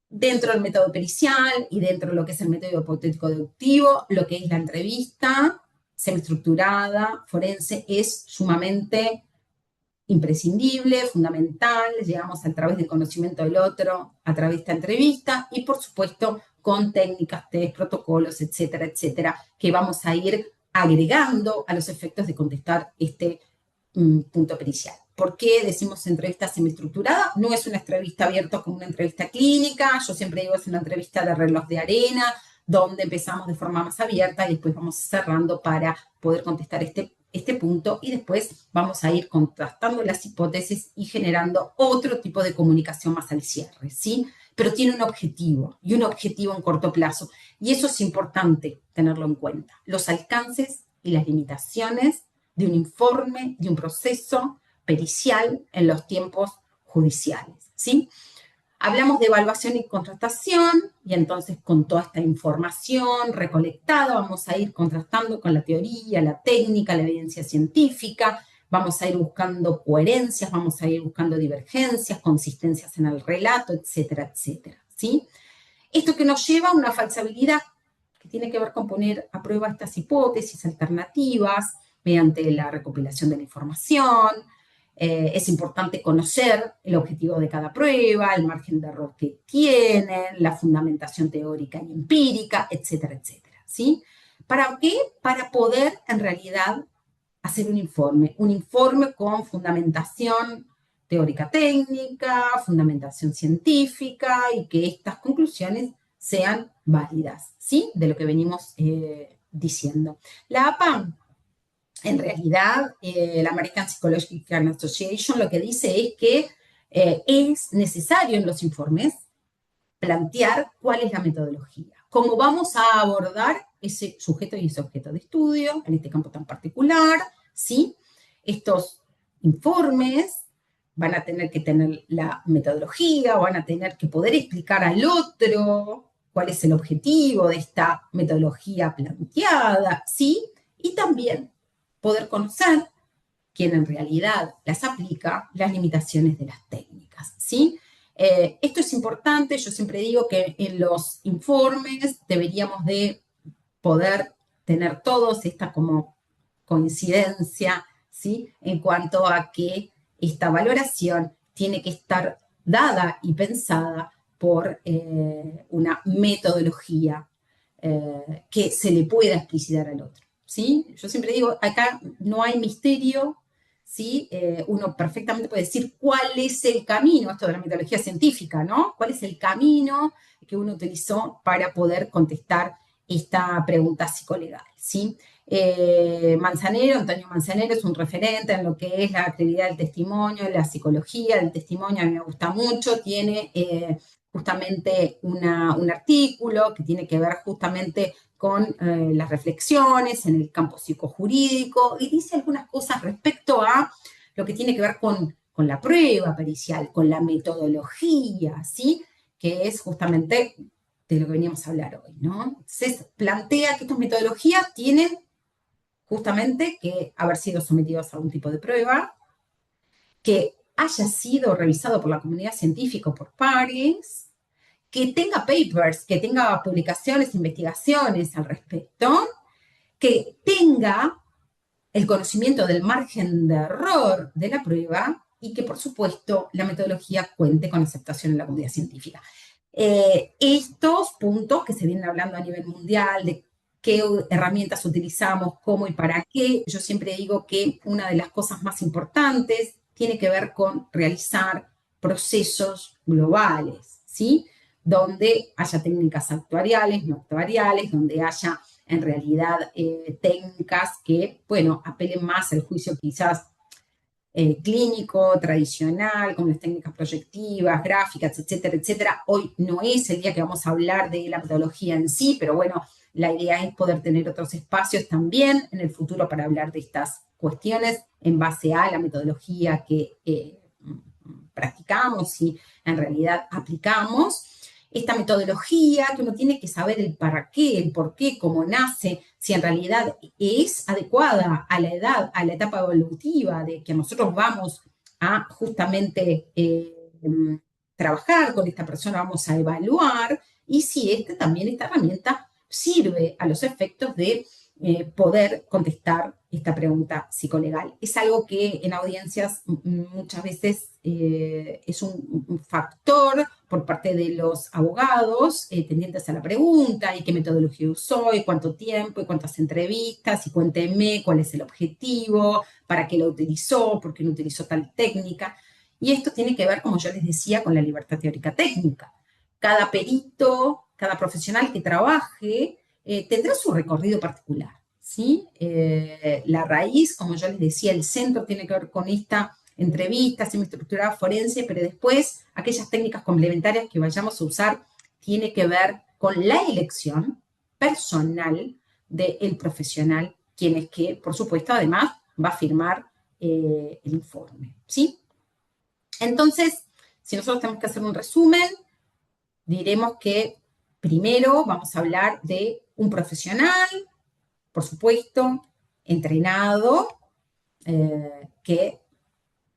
Dentro del método pericial y dentro de lo que es el método hipotético deductivo, lo que es la entrevista semiestructurada, forense, es sumamente imprescindible, fundamental. Llegamos a través del conocimiento del otro, a través de esta entrevista y, por supuesto, con técnicas, test, protocolos, etcétera, etcétera, que vamos a ir agregando a los efectos de contestar este punto pericial. ¿Por qué decimos entrevista semiestructurada? No es una entrevista abierta como una entrevista clínica, yo siempre digo es una entrevista de reloj de arena, donde empezamos de forma más abierta y después vamos cerrando para poder contestar este punto y después vamos a ir contrastando las hipótesis y generando otro tipo de comunicación más al cierre, ¿sí? Pero tiene un objetivo y un objetivo en corto plazo y eso es importante tenerlo en cuenta. Los alcances y las limitaciones de un informe, de un proceso pericial en los tiempos judiciales, ¿sí? Hablamos de evaluación y contrastación y entonces con toda esta información recolectada vamos a ir contrastando con la teoría, la técnica, la evidencia científica, vamos a ir buscando coherencias, vamos a ir buscando divergencias, consistencias en el relato, etcétera, etcétera, ¿sí? Esto que nos lleva a una falsabilidad que tiene que ver con poner a prueba estas hipótesis alternativas mediante la recopilación de la información. Es importante conocer el objetivo de cada prueba, el margen de error que tienen, la fundamentación teórica y empírica, etcétera, etcétera, ¿sí? ¿Para qué? Para poder, en realidad, hacer un informe con fundamentación teórica técnica, fundamentación científica, y que estas conclusiones sean válidas, ¿sí? De lo que venimos diciendo. La APA, en realidad, la American Psychological Association lo que dice es que es necesario en los informes plantear cuál es la metodología, cómo vamos a abordar ese sujeto y ese objeto de estudio, en este campo tan particular, ¿sí? Estos informes van a tener que tener la metodología, van a tener que poder explicar al otro cuál es el objetivo de esta metodología planteada, ¿sí? Y también poder conocer quien en realidad las aplica, las limitaciones de las técnicas, ¿sí? Esto es importante, yo siempre digo que en los informes deberíamos de poder tener todos esta como coincidencia, ¿sí? En cuanto a que esta valoración tiene que estar dada y pensada por una metodología que se le pueda explicitar al otro, ¿sí? Yo siempre digo, acá no hay misterio, ¿sí? Uno perfectamente puede decir cuál es el camino, esto de la metodología científica, ¿no? ¿Cuál es el camino que uno utilizó para poder contestar esta pregunta psicolegal, ¿sí? Manzanero, Antonio Manzanero es un referente en lo que es la actividad del testimonio, la psicología del testimonio, a mí me gusta mucho, tiene justamente un artículo que tiene que ver justamente con las reflexiones en el campo psicojurídico y dice algunas cosas respecto a lo que tiene que ver con la prueba pericial, con la metodología, ¿sí? Que es justamente de lo que veníamos a hablar hoy, ¿no? Entonces, plantea que estas metodologías tienen justamente que haber sido sometidos a algún tipo de prueba, que haya sido revisado por la comunidad científica o por pares, que tenga papers, que tenga publicaciones, investigaciones al respecto, que tenga el conocimiento del margen de error de la prueba y que, por supuesto, la metodología cuente con aceptación en la comunidad científica. Estos puntos que se vienen hablando a nivel mundial de qué herramientas utilizamos, cómo y para qué, yo siempre digo que una de las cosas más importantes tiene que ver con realizar procesos globales, ¿sí? Donde haya técnicas actuariales, no actuariales, donde haya en realidad técnicas que, bueno, apelen más al juicio quizás clínico, tradicional, con las técnicas proyectivas, gráficas, etcétera, etcétera. Hoy no es el día que vamos a hablar de la metodología en sí, pero bueno, la idea es poder tener otros espacios también en el futuro para hablar de estas cuestiones en base a la metodología que practicamos y en realidad aplicamos. Esta metodología que uno tiene que saber el para qué, el por qué, cómo nace, si en realidad es adecuada a la edad, a la etapa evolutiva de que nosotros vamos a justamente trabajar con esta persona, vamos a evaluar, y si también esta herramienta sirve a los efectos de poder contestar esta pregunta psicolegal. Es algo que en audiencias muchas veces es un factor por parte de los abogados tendientes a la pregunta y qué metodología usó y cuánto tiempo y cuántas entrevistas y cuénteme cuál es el objetivo, para qué lo utilizó, por qué no utilizó tal técnica. Y esto tiene que ver, como yo les decía, con la libertad teórica técnica. Cada perito, cada profesional que trabaje tendrá su recorrido particular, ¿sí? La raíz, como yo les decía, el centro tiene que ver con esta entrevista semiestructurada forense, pero después aquellas técnicas complementarias que vayamos a usar tiene que ver con la elección personal del profesional, quien es que, por supuesto, además va a firmar el informe, ¿sí? Entonces, si nosotros tenemos que hacer un resumen, diremos que primero vamos a hablar de un profesional, por supuesto, entrenado, que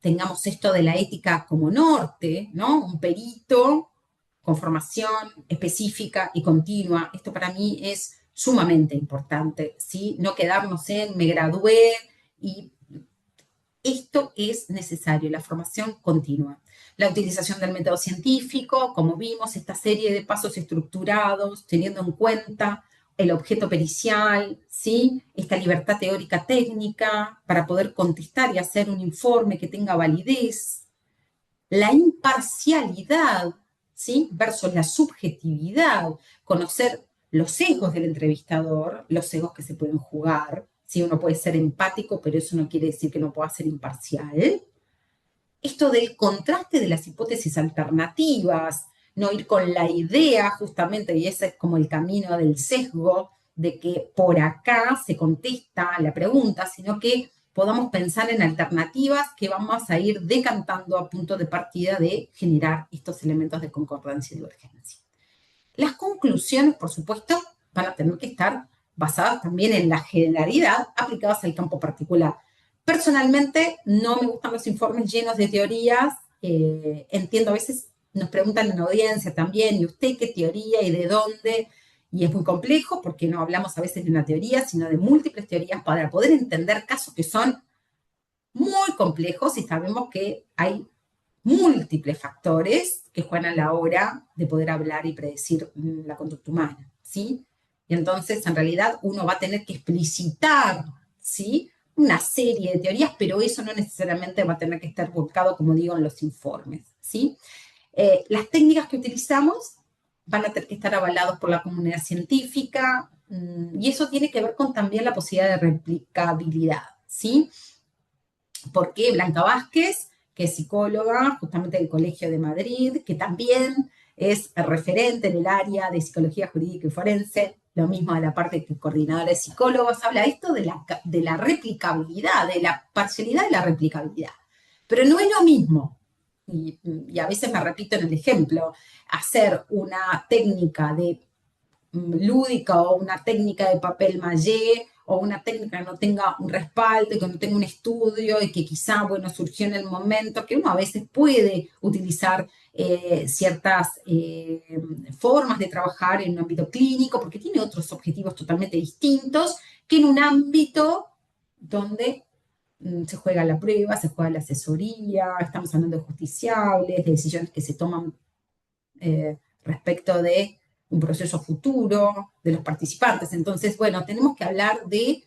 tengamos esto de la ética como norte, ¿no? Un perito con formación específica y continua. Esto para mí es sumamente importante, ¿sí? No quedarnos en me gradué y esto es necesario, la formación continua. La utilización del método científico, como vimos, esta serie de pasos estructurados, teniendo en cuenta el objeto pericial, ¿sí? Esta libertad teórica técnica para poder contestar y hacer un informe que tenga validez. La imparcialidad, ¿sí? Versus la subjetividad, conocer los sesgos del entrevistador, los sesgos que se pueden jugar, ¿sí? Uno puede ser empático, pero eso no quiere decir que no pueda ser imparcial. Esto del contraste de las hipótesis alternativas, no ir con la idea justamente, y ese es como el camino del sesgo, de que por acá se contesta la pregunta, sino que podamos pensar en alternativas que vamos a ir decantando a punto de partida de generar estos elementos de concordancia y divergencia. Las conclusiones, por supuesto, van a tener que estar basadas también en la generalidad aplicadas al campo particular. Personalmente, no me gustan los informes llenos de teorías. Entiendo, a veces nos preguntan en la audiencia también, ¿y usted qué teoría y de dónde? Y es muy complejo porque no hablamos a veces de una teoría, sino de múltiples teorías para poder entender casos que son muy complejos y sabemos que hay múltiples factores que juegan a la hora de poder hablar y predecir la conducta humana, ¿sí? Y entonces, en realidad, uno va a tener que explicitar, ¿sí? Una serie de teorías, pero eso no necesariamente va a tener que estar volcado, como digo, en los informes, ¿sí? Las técnicas que utilizamos van a tener que estar avalados por la comunidad científica, y eso tiene que ver con también la posibilidad de replicabilidad, ¿sí? Porque Blanca Vázquez, que es psicóloga justamente del Colegio de Madrid, que también es referente en el área de psicología jurídica y forense, lo mismo de la parte de coordinadora de psicólogos, habla esto de la replicabilidad, de la parcialidad de la replicabilidad. Pero no es lo mismo, y a veces me repito en el ejemplo, hacer una técnica de lúdica o una técnica de papel maché o una técnica que no tenga un respaldo, que no tenga un estudio y que quizá, bueno, surgió en el momento, que uno a veces puede utilizar ciertas formas de trabajar en un ámbito clínico porque tiene otros objetivos totalmente distintos que en un ámbito donde se juega la prueba, se juega la asesoría, estamos hablando de justiciables, de decisiones que se toman respecto de un proceso futuro de los participantes. Entonces, bueno, tenemos que hablar de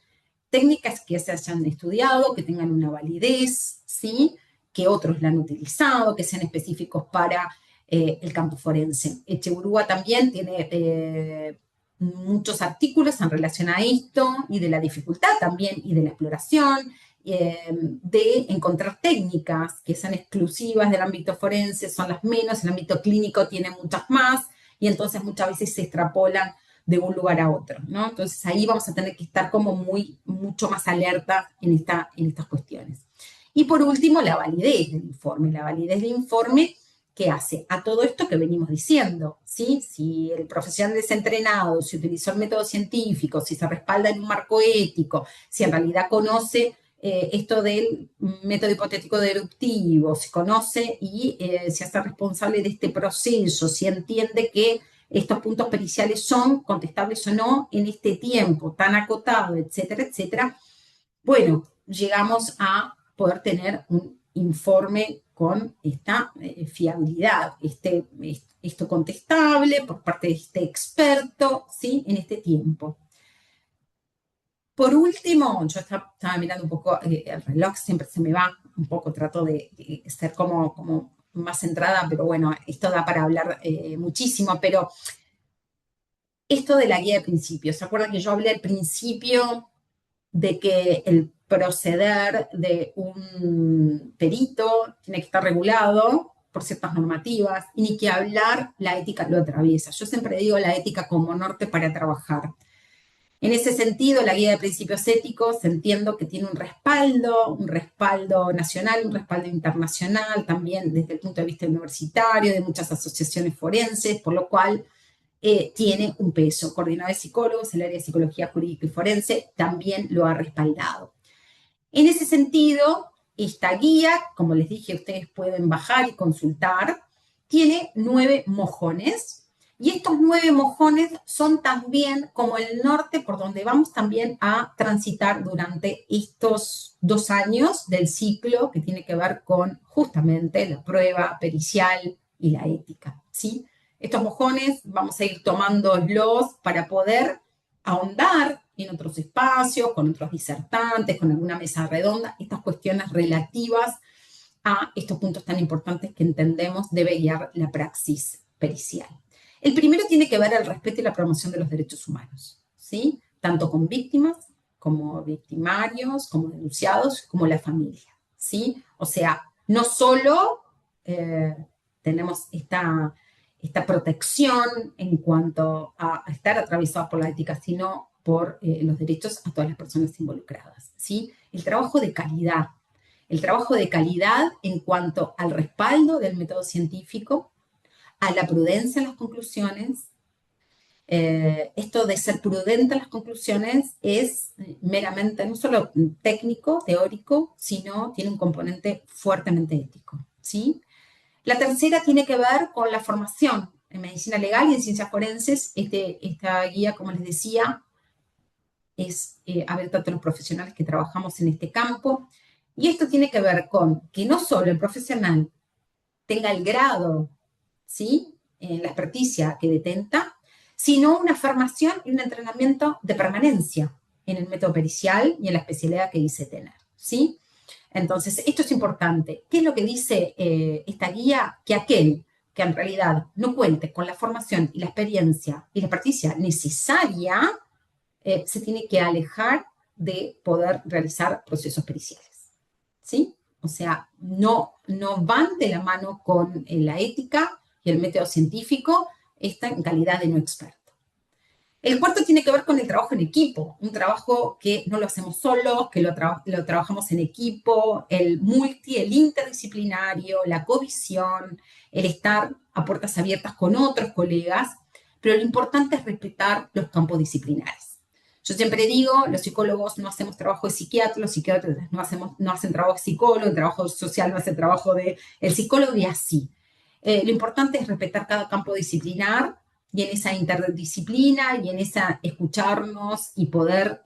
técnicas que se hayan estudiado, que tengan una validez, ¿sí? Que otros la han utilizado, que sean específicos para el campo forense. Echeburúa también tiene muchos artículos en relación a esto y de la dificultad también y de la exploración, de encontrar técnicas que sean exclusivas del ámbito forense, son las menos, el ámbito clínico tiene muchas más, y entonces muchas veces se extrapolan de un lugar a otro, ¿no? Entonces ahí vamos a tener que estar como mucho más alerta en estas cuestiones. Y por último, la validez del informe. La validez del informe que hace a todo esto que venimos diciendo, ¿sí? Si el profesional es entrenado, si utilizó el método científico, si se respalda en un marco ético, si en realidad conoce esto del método hipotético deductivo, si conoce y se hace responsable de este proceso, si entiende que estos puntos periciales son contestables o no en este tiempo tan acotado, etcétera, etcétera, bueno, llegamos a poder tener un informe con esta fiabilidad, esto contestable por parte de este experto, ¿sí? En este tiempo. Por último, yo estaba mirando un poco el reloj, siempre se me va un poco, trato de ser como más centrada, pero bueno, esto da para hablar muchísimo, pero esto de la guía de principios, ¿se acuerdan que yo hablé al principio de que el proceder de un perito tiene que estar regulado por ciertas normativas, y ni que hablar, la ética lo atraviesa? Yo siempre digo la ética como norte para trabajar. En ese sentido, la guía de principios éticos entiendo que tiene un respaldo nacional, un respaldo internacional, también desde el punto de vista universitario, de muchas asociaciones forenses, por lo cual tiene un peso. Coordinador de psicólogos, el área de psicología jurídica y forense también lo ha respaldado. En ese sentido, esta guía, como les dije, ustedes pueden bajar y consultar, tiene 9 mojones, y estos 9 mojones son también como el norte por donde vamos también a transitar durante estos 2 años del ciclo que tiene que ver con justamente la prueba pericial y la ética, ¿sí? Estos mojones vamos a ir tomándolos para poder ahondar en otros espacios, con otros disertantes, con alguna mesa redonda, estas cuestiones relativas a estos puntos tan importantes que entendemos debe guiar la praxis pericial. El primero tiene que ver el respeto y la promoción de los derechos humanos, ¿sí? Tanto con víctimas, como victimarios, como denunciados, como la familia, ¿sí? O sea, no solo tenemos esta protección en cuanto a estar atravesados por la ética, sino por los derechos a todas las personas involucradas, ¿sí? El trabajo de calidad en cuanto al respaldo del método científico, a la prudencia en las conclusiones. Esto de ser prudente en las conclusiones es meramente no solo técnico, teórico, sino tiene un componente fuertemente ético, ¿sí? La tercera tiene que ver con la formación en medicina legal y en ciencias forenses. Esta guía, como les decía, es abierta a todos los profesionales que trabajamos en este campo. Y esto tiene que ver con que no solo el profesional tenga el grado, ¿sí?, en la experticia que detenta, sino una formación y un entrenamiento de permanencia en el método pericial y en la especialidad que dice tener, ¿sí? Entonces, esto es importante. ¿Qué es lo que dice esta guía? Que aquel que en realidad no cuente con la formación y la experiencia y la experticia necesaria, se tiene que alejar de poder realizar procesos periciales, ¿sí? O sea, no van de la mano con la ética y el método científico, está en calidad de no experto. El cuarto tiene que ver con el trabajo en equipo, un trabajo que no lo hacemos solos, que lo trabajamos en equipo, el interdisciplinario, la covisión, el estar a puertas abiertas con otros colegas, pero lo importante es respetar los campos disciplinares. Yo siempre digo, los psicólogos no hacemos trabajo de psiquiatra, los psiquiatras no hacen trabajo de psicólogo, el trabajo social no hace trabajo del psicólogo y así. Lo importante es respetar cada campo disciplinar y en esa interdisciplina y en esa escucharnos y poder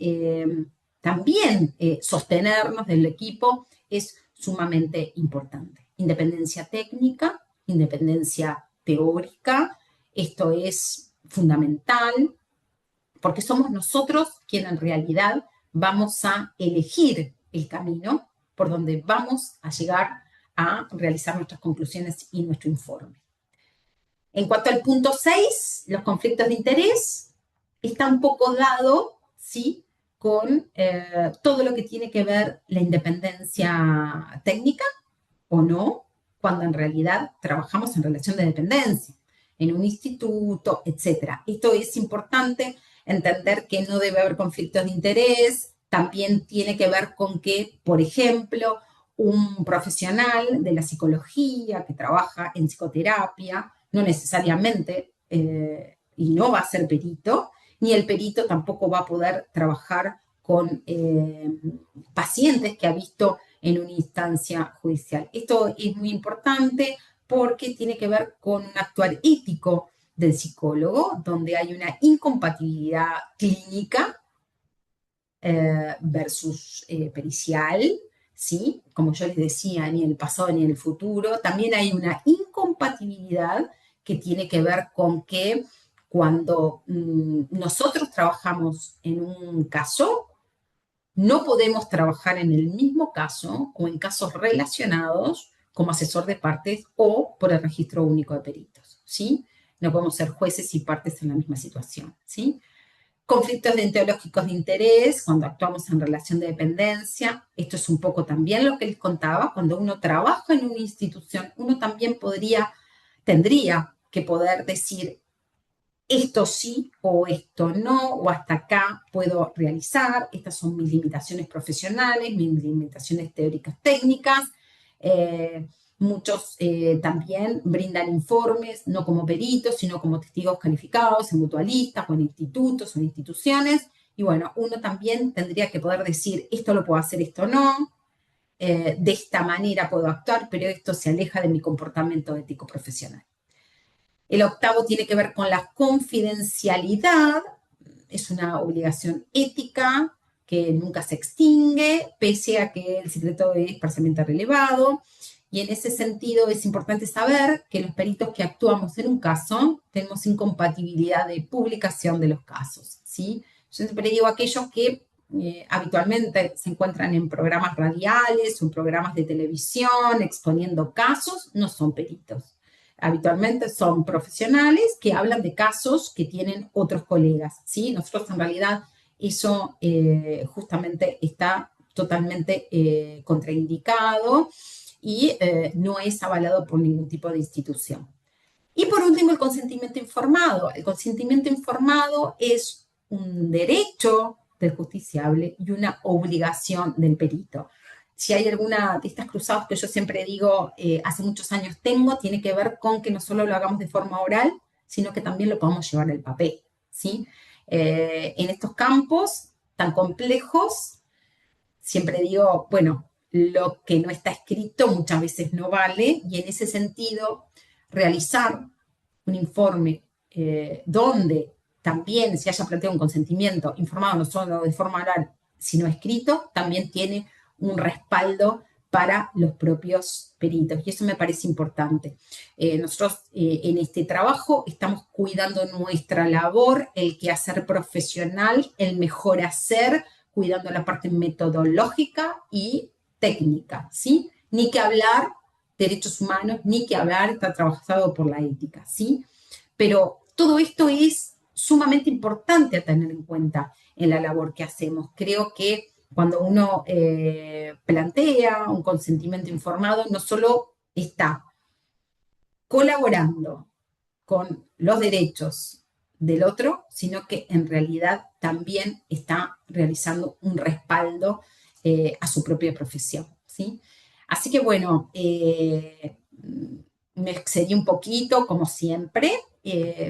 también sostenernos del equipo es sumamente importante. Independencia técnica, independencia teórica, esto es fundamental porque somos nosotros quienes en realidad vamos a elegir el camino por donde vamos a llegar a realizar nuestras conclusiones y nuestro informe. En cuanto al punto 6, los conflictos de interés, está un poco dado, ¿sí?, con todo lo que tiene que ver la independencia técnica o no, cuando en realidad trabajamos en relación de dependencia, en un instituto, etcétera. Esto es importante entender que no debe haber conflictos de interés, también tiene que ver con que, por ejemplo, un profesional de la psicología que trabaja en psicoterapia, no necesariamente, y no va a ser perito, ni el perito tampoco va a poder trabajar con pacientes que ha visto en una instancia judicial. Esto es muy importante porque tiene que ver con un actuar ético del psicólogo, donde hay una incompatibilidad clínica versus pericial, ¿sí? Como yo les decía, ni en el pasado ni en el futuro. También hay una incompatibilidad que tiene que ver con que cuando nosotros trabajamos en un caso, no podemos trabajar en el mismo caso o en casos relacionados como asesor de partes o por el registro único de peritos, ¿sí? No podemos ser jueces y partes en la misma situación, ¿sí? Conflictos deontológicos de interés, cuando actuamos en relación de dependencia. Esto es un poco también lo que les contaba. Cuando uno trabaja en una institución, uno también tendría que poder decir esto sí o esto no, o hasta acá puedo realizar, estas son mis limitaciones profesionales, mis limitaciones teóricas técnicas. Muchos también brindan informes, no como peritos, sino como testigos calificados, en mutualistas, o en institutos, o en instituciones. Y bueno, uno también tendría que poder decir, esto lo puedo hacer, esto no, de esta manera puedo actuar, pero esto se aleja de mi comportamiento ético profesional. El octavo tiene que ver con la confidencialidad, es una obligación ética que nunca se extingue, pese a que el secreto es parcialmente relevado. Y en ese sentido es importante saber que los peritos que actuamos en un caso tenemos incompatibilidad de publicación de los casos, ¿sí? Yo siempre digo a aquellos que habitualmente se encuentran en programas radiales o en programas de televisión exponiendo casos, no son peritos. Habitualmente son profesionales que hablan de casos que tienen otros colegas, ¿sí? Nosotros en realidad eso justamente está totalmente contraindicado y no es avalado por ningún tipo de institución. Y por último, el consentimiento informado. El consentimiento informado es un derecho del justiciable y una obligación del perito. Si hay alguna de estas cruzadas que yo siempre digo, hace muchos años tengo, tiene que ver con que no solo lo hagamos de forma oral, sino que también lo podamos llevar al papel, ¿sí? En estos campos tan complejos, siempre digo, bueno, lo que no está escrito muchas veces no vale, y en ese sentido, realizar un informe donde también se haya planteado un consentimiento informado no solo de forma oral, sino escrito, también tiene un respaldo para los propios peritos. Y eso me parece importante. Nosotros en este trabajo estamos cuidando nuestra labor, el quehacer profesional, el mejor hacer, cuidando la parte metodológica y técnica, ¿sí? Ni que hablar derechos humanos, ni que hablar está trabajado por la ética, ¿sí? Pero todo esto es sumamente importante a tener en cuenta en la labor que hacemos. Creo que cuando uno plantea un consentimiento informado, no solo está colaborando con los derechos del otro, sino que en realidad también está realizando un respaldo a su propia profesión, ¿sí? Así que bueno, me excedí un poquito, como siempre,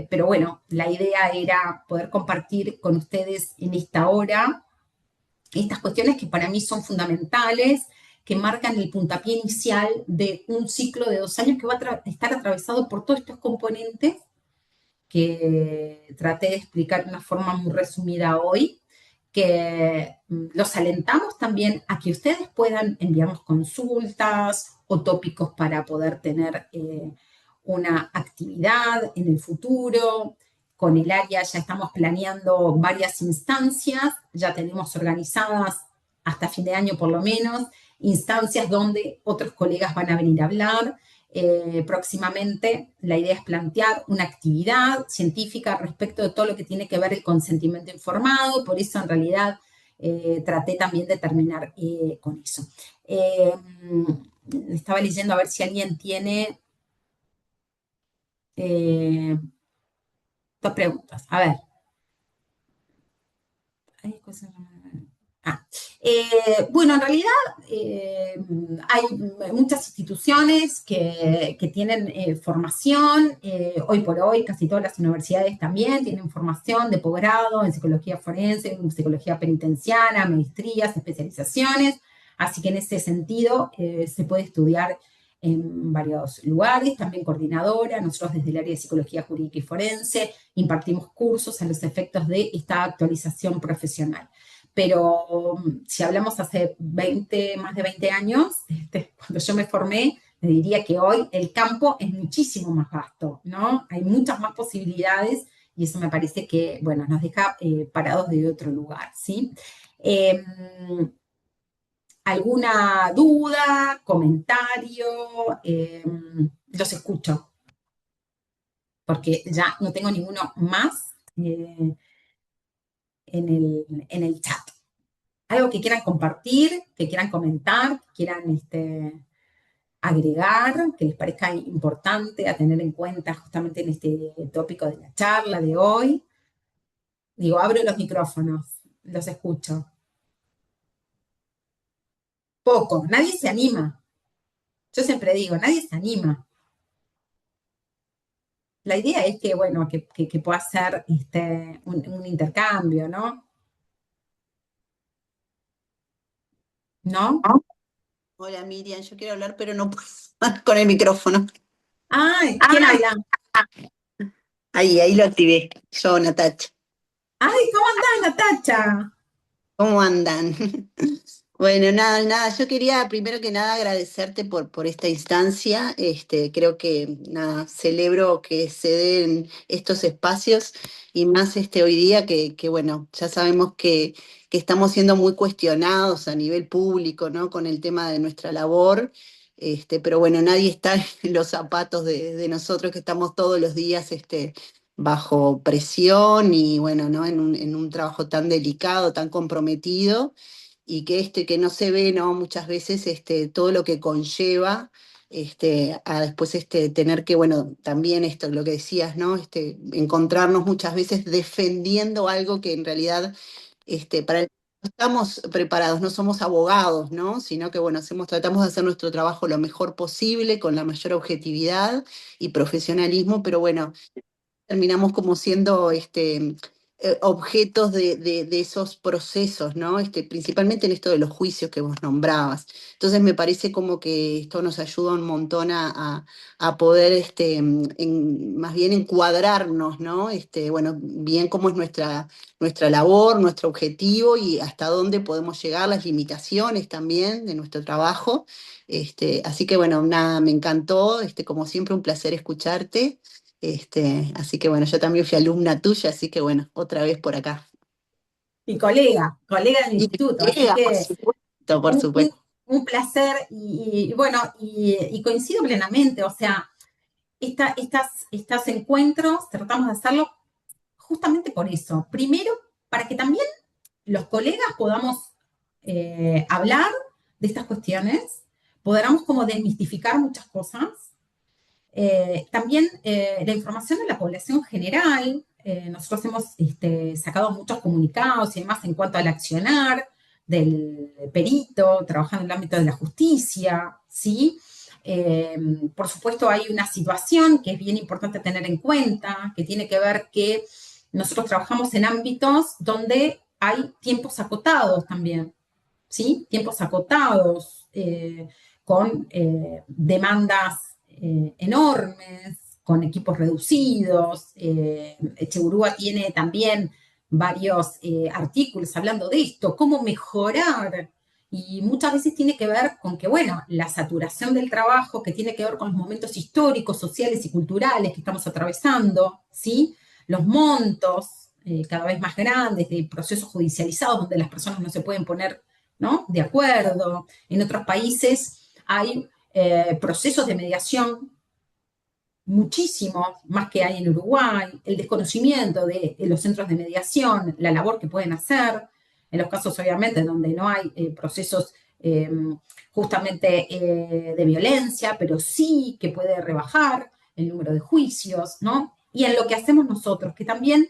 pero bueno, la idea era poder compartir con ustedes en esta hora estas cuestiones que para mí son fundamentales, que marcan el puntapié inicial de un ciclo de 2 años que va a estar atravesado por todos estos componentes que traté de explicar de una forma muy resumida hoy, que los alentamos también a que ustedes puedan enviarnos consultas o tópicos para poder tener una actividad en el futuro. Con el área ya estamos planeando varias instancias, ya tenemos organizadas hasta fin de año por lo menos, instancias donde otros colegas van a venir a hablar. Próximamente la idea es plantear una actividad científica respecto de todo lo que tiene que ver el consentimiento informado, por eso en realidad traté también de terminar con eso. Estaba leyendo a ver si alguien tiene dos preguntas. A ver. Ah, bueno, en realidad hay muchas instituciones que tienen formación, hoy por hoy casi todas las universidades también tienen formación de posgrado en psicología forense, en psicología penitenciaria, maestrías, especializaciones, así que en ese sentido se puede estudiar en varios lugares, también coordinadora, nosotros desde el área de psicología jurídica y forense impartimos cursos a los efectos de esta actualización profesional. Pero si hablamos hace más de 20 años, cuando yo me formé, le diría que hoy el campo es muchísimo más vasto, ¿no? Hay muchas más posibilidades y eso me parece que, bueno, nos deja parados de otro lugar, ¿sí? Eh, ¿Alguna duda, comentario? Los escucho, porque ya no tengo ninguno más en el chat. Algo que quieran compartir, que quieran comentar, que quieran agregar, que les parezca importante a tener en cuenta justamente en este tópico de la charla de hoy. Digo, abro los micrófonos, los escucho. Poco, nadie se anima. Yo siempre digo, nadie se anima. La idea es que, bueno, que pueda ser un intercambio, ¿no? ¿No? Hola Miriam, yo quiero hablar, pero no puedo con el micrófono. Ay, ¿quién habla? Ahí lo activé. Yo, Natacha. Ay, ¿cómo andás, Natacha? ¿Cómo andan? Bueno, nada, yo quería primero que nada agradecerte por esta instancia. Creo que nada, celebro que se den estos espacios y más hoy día que bueno, ya sabemos que estamos siendo muy cuestionados a nivel público, ¿no? Con el tema de nuestra labor. pero bueno, nadie está en los zapatos de nosotros que estamos todos los días bajo presión y bueno, ¿no? En un trabajo tan delicado, tan comprometido y que no se ve, ¿no? Muchas veces todo lo que conlleva a después tener que, bueno, también esto, lo que decías, ¿no? Encontrarnos muchas veces defendiendo algo que en realidad para el no estamos preparados, no somos abogados, ¿no? Sino que, bueno, tratamos de hacer nuestro trabajo lo mejor posible, con la mayor objetividad y profesionalismo, pero bueno, terminamos como siendo objetos de esos procesos, ¿no? Principalmente en esto de los juicios que vos nombrabas. Entonces me parece como que esto nos ayuda un montón a poder más bien encuadrarnos, ¿no? Bueno, bien cómo es nuestra labor, nuestro objetivo y hasta dónde podemos llegar, las limitaciones también de nuestro trabajo. Así que bueno, nada, me encantó, como siempre, un placer escucharte. Así que bueno, yo también fui alumna tuya, así que bueno, otra vez por acá. Y colega del Y instituto, así llega, por que supuesto, por un, un- supuesto. un placer y bueno, y coincido plenamente, o sea, estos encuentros tratamos de hacerlo justamente por eso. Primero, para que también los colegas podamos hablar de estas cuestiones, podamos como desmistificar muchas cosas. También la información de la población general, nosotros hemos sacado muchos comunicados y demás en cuanto al accionar del perito, trabajando en el ámbito de la justicia, ¿sí? Eh, por supuesto, hay una situación que es bien importante tener en cuenta, que tiene que ver que nosotros trabajamos en ámbitos donde hay tiempos acotados también, ¿sí? Tiempos acotados, con demandas enormes, con equipos reducidos. Echegurúa tiene también varios artículos hablando de esto, cómo mejorar. Y muchas veces tiene que ver con que, bueno, la saturación del trabajo, que tiene que ver con los momentos históricos, sociales y culturales que estamos atravesando, ¿sí? Los montos cada vez más grandes de procesos judicializados donde las personas no se pueden poner, ¿no?, de acuerdo. En otros países hay procesos de mediación muchísimo más que hay en Uruguay, el desconocimiento de los centros de mediación, la labor que pueden hacer, en los casos obviamente donde no hay procesos justamente de violencia, pero sí que puede rebajar el número de juicios, ¿no? Y en lo que hacemos nosotros, que también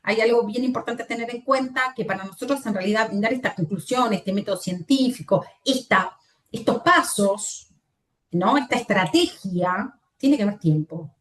hay algo bien importante a tener en cuenta, que para nosotros en realidad brindar esta conclusión, este método científico, estos pasos, ¿no? Esta estrategia, tiene que haber tiempo.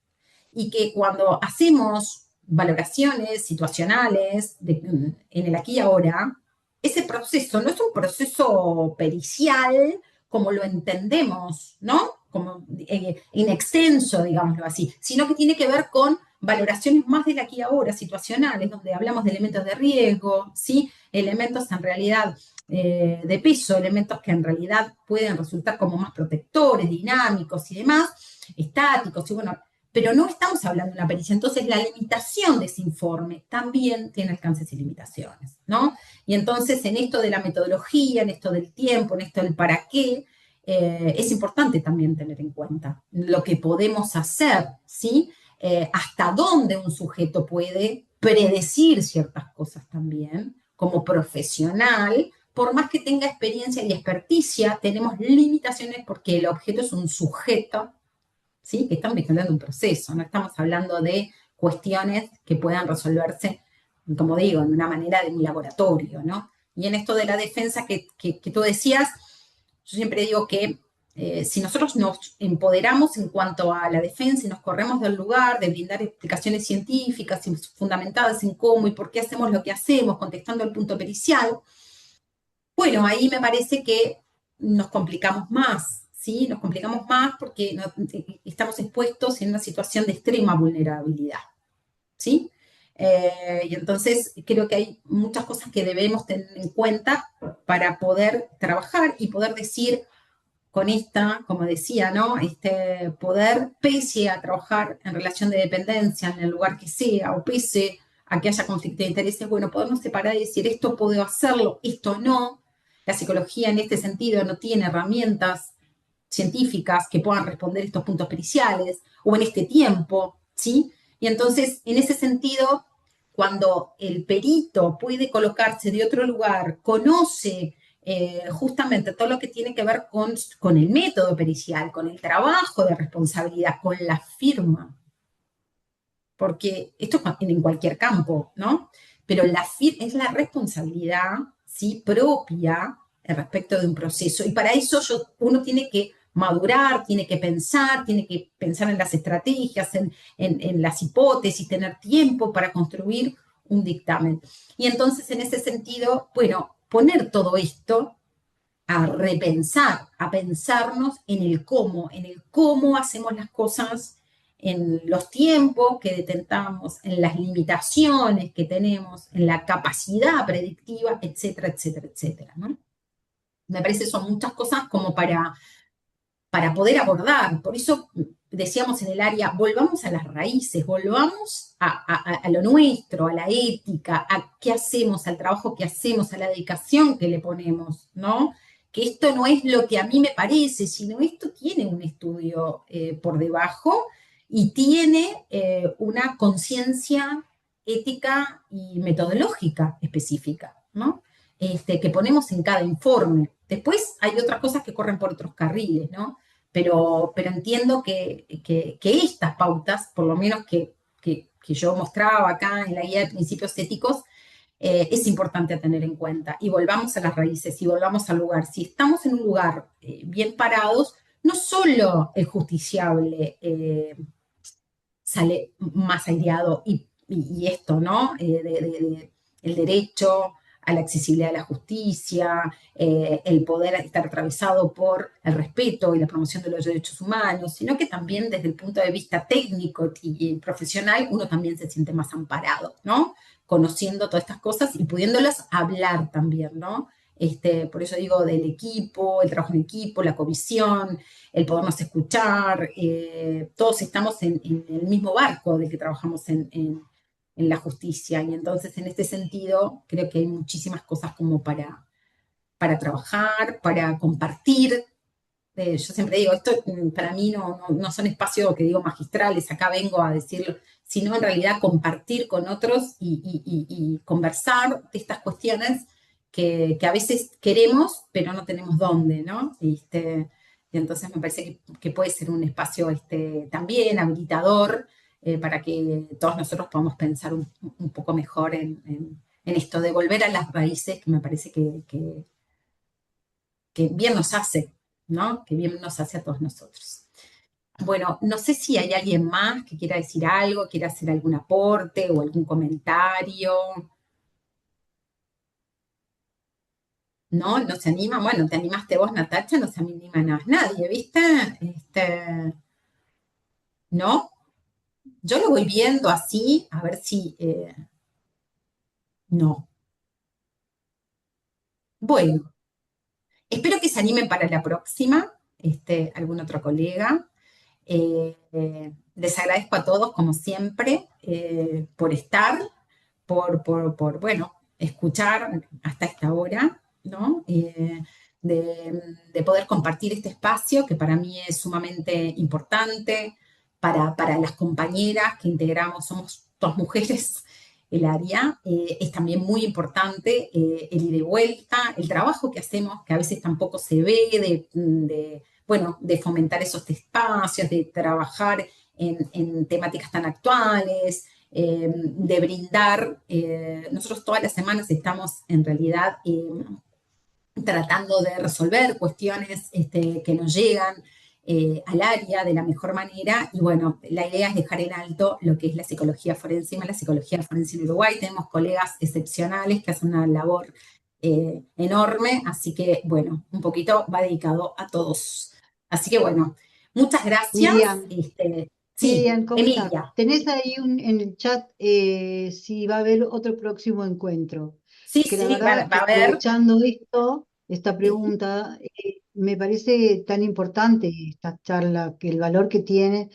Y que cuando hacemos valoraciones situacionales en el aquí y ahora, ese proceso no es un proceso pericial como lo entendemos, ¿no? Como en extenso, digámoslo así, sino que tiene que ver con valoraciones más del aquí y ahora, situacionales, donde hablamos de elementos de riesgo, ¿sí? Elementos en realidad de peso, elementos que en realidad pueden resultar como más protectores, dinámicos y demás, estáticos, y bueno, pero no estamos hablando de una pericia. Entonces, la limitación de ese informe también tiene alcances y limitaciones, ¿no? Y entonces, en esto de la metodología, en esto del tiempo, en esto del para qué, es importante también tener en cuenta lo que podemos hacer, ¿sí? Hasta dónde un sujeto puede predecir ciertas cosas también, como profesional, por más que tenga experiencia y experticia, tenemos limitaciones porque el objeto es un sujeto, ¿sí? Que estamos hablando de un proceso, no estamos hablando de cuestiones que puedan resolverse, como digo, en una manera de un laboratorio, ¿no? Y en esto de la defensa que tú decías, yo siempre digo que si nosotros nos empoderamos en cuanto a la defensa y nos corremos del lugar de brindar explicaciones científicas y fundamentadas en cómo y por qué hacemos lo que hacemos, contestando el punto pericial, bueno, ahí me parece que nos complicamos más, ¿sí? Nos complicamos más porque estamos expuestos en una situación de extrema vulnerabilidad, ¿sí? Y entonces creo que hay muchas cosas que debemos tener en cuenta para poder trabajar y poder decir con esta, como decía, ¿no? Poder, pese a trabajar en relación de dependencia en el lugar que sea, o pese a que haya conflicto de intereses, bueno, podernos separar y decir, esto puedo hacerlo, esto no. La psicología en este sentido no tiene herramientas, científicas que puedan responder estos puntos periciales o en este tiempo, ¿sí? Y entonces, en ese sentido, cuando el perito puede colocarse de otro lugar, conoce justamente todo lo que tiene que ver con el método pericial, con el trabajo de responsabilidad, con la firma, porque esto es en cualquier campo, ¿no? Pero es la responsabilidad, ¿sí? Propia respecto de un proceso. Y para eso uno tiene que madurar, tiene que pensar en las estrategias, en las hipótesis, tener tiempo para construir un dictamen. Y entonces, en ese sentido, bueno, poner todo esto a repensar, a pensarnos en el cómo hacemos las cosas, en los tiempos que detentamos, en las limitaciones que tenemos, en la capacidad predictiva, etcétera, etcétera, etcétera, ¿no? Me parece que son muchas cosas como para poder abordar. Por eso decíamos en el área, volvamos a las raíces, volvamos a lo nuestro, a la ética, a qué hacemos, al trabajo que hacemos, a la dedicación que le ponemos, ¿no? Que esto no es lo que a mí me parece, sino esto tiene un estudio por debajo y tiene una conciencia ética y metodológica específica, ¿no? Que ponemos en cada informe. Después hay otras cosas que corren por otros carriles, ¿no? Pero entiendo que estas pautas, por lo menos que yo mostraba acá en la guía de principios éticos, es importante tener en cuenta. Y volvamos a las raíces y volvamos al lugar. Si estamos en un lugar bien parados, no solo el justiciable sale más aireado y esto, ¿no? El derecho a la accesibilidad a la justicia, el poder estar atravesado por el respeto y la promoción de los derechos humanos, sino que también desde el punto de vista técnico y profesional uno también se siente más amparado, ¿no? Conociendo todas estas cosas y pudiéndolas hablar también, ¿no? Por eso digo del equipo, el trabajo en equipo, la comisión, el podernos escuchar, todos estamos en el mismo barco del que trabajamos en la justicia. Y entonces, en este sentido, creo que hay muchísimas cosas como para trabajar, para compartir. Yo siempre digo, esto para mí no son espacios que digo magistrales, acá vengo a decirlo, sino en realidad compartir con otros y conversar de estas cuestiones que a veces queremos, pero no tenemos dónde, ¿no? Y entonces me parece que puede ser un espacio también habilitador para que todos nosotros podamos pensar un poco mejor en esto de volver a las raíces, que me parece que bien nos hace, ¿no? Que bien nos hace a todos nosotros. Bueno, no sé si hay alguien más que quiera decir algo, quiera hacer algún aporte o algún comentario. ¿No? ¿No se anima? Bueno, te animaste vos, Natacha, no se anima nadie, ¿viste? ¿No? Yo lo voy viendo así, a ver si... no. Bueno, espero que se animen para la próxima, algún otro colega. Les agradezco a todos, como siempre, por estar, bueno, escuchar hasta esta hora, ¿no? De poder compartir este espacio que para mí es sumamente importante, para las compañeras que integramos, somos dos mujeres, el área, es también muy importante el ida y vuelta, el trabajo que hacemos, que a veces tampoco se ve, bueno, de fomentar esos espacios, de trabajar en temáticas tan actuales, de brindar. Nosotros todas las semanas estamos en realidad tratando de resolver cuestiones que nos llegan al área de la mejor manera y bueno, la idea es dejar en alto lo que es la psicología forense y más la psicología forense en Uruguay. Tenemos colegas excepcionales que hacen una labor enorme, así que bueno, un poquito va dedicado a todos. Así que bueno, muchas gracias. Miriam, Sí, Miriam, ¿cómo estás? Emilia. Tenés ahí en el chat si va a haber otro próximo encuentro. Sí, Que la sí, va, verdad va que a haber. aprovechando esta Sí, pregunta, me parece tan importante esta charla, que el valor que tiene,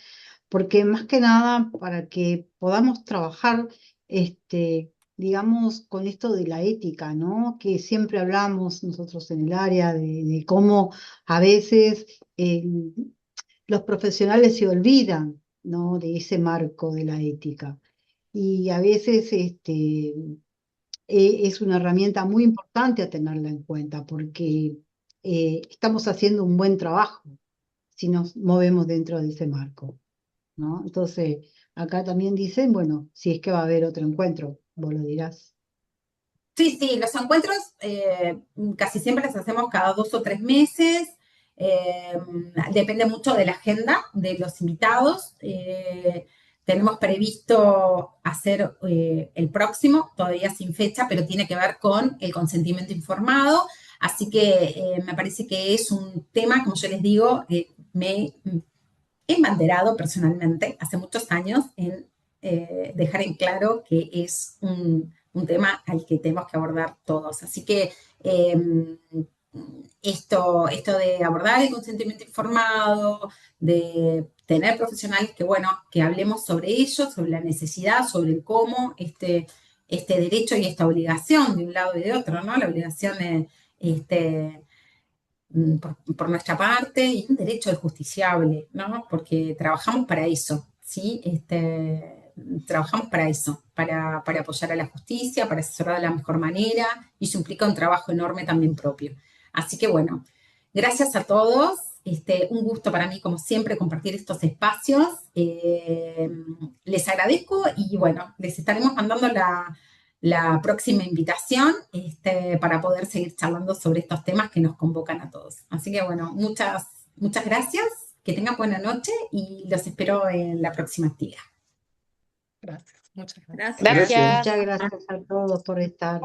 porque más que nada para que podamos trabajar este, digamos, con esto de la ética, ¿no? Que siempre hablamos nosotros en el área de cómo a veces los profesionales se olvidan, ¿no? De ese marco de la ética. Y a veces es una herramienta muy importante a tenerla en cuenta porque estamos haciendo un buen trabajo si nos movemos dentro de ese marco, ¿no? Entonces, acá también dicen, bueno, si es que va a haber otro encuentro, vos lo dirás. Sí, sí, los encuentros casi siempre los hacemos cada 2 o 3 meses. eh, Depende mucho de la agenda de los invitados. Tenemos previsto hacer el próximo, todavía sin fecha, pero tiene que ver con el consentimiento informado. Así que me parece que es un tema, como yo les digo, me he embanderado personalmente hace muchos años en dejar en claro que es un tema al que tenemos que abordar todos. Así que esto de abordar el consentimiento informado, de tener profesionales que, bueno, que hablemos sobre ello, sobre la necesidad, sobre el cómo este derecho y esta obligación de un lado y de otro, ¿no? La obligación de, por nuestra parte y un derecho del justiciable, ¿no? Porque trabajamos para eso, ¿sí? Trabajamos para eso, para apoyar a la justicia, para asesorar de la mejor manera y eso implica un trabajo enorme también propio. Así que bueno, gracias a todos. Un gusto para mí, como siempre, compartir estos espacios. Les agradezco y bueno, les estaremos mandando la próxima invitación para poder seguir charlando sobre estos temas que nos convocan a todos. Así que bueno, muchas gracias, que tengan buena noche y los espero en la próxima actividad. Gracias, muchas gracias. Gracias. Muchas gracias a todos por estar.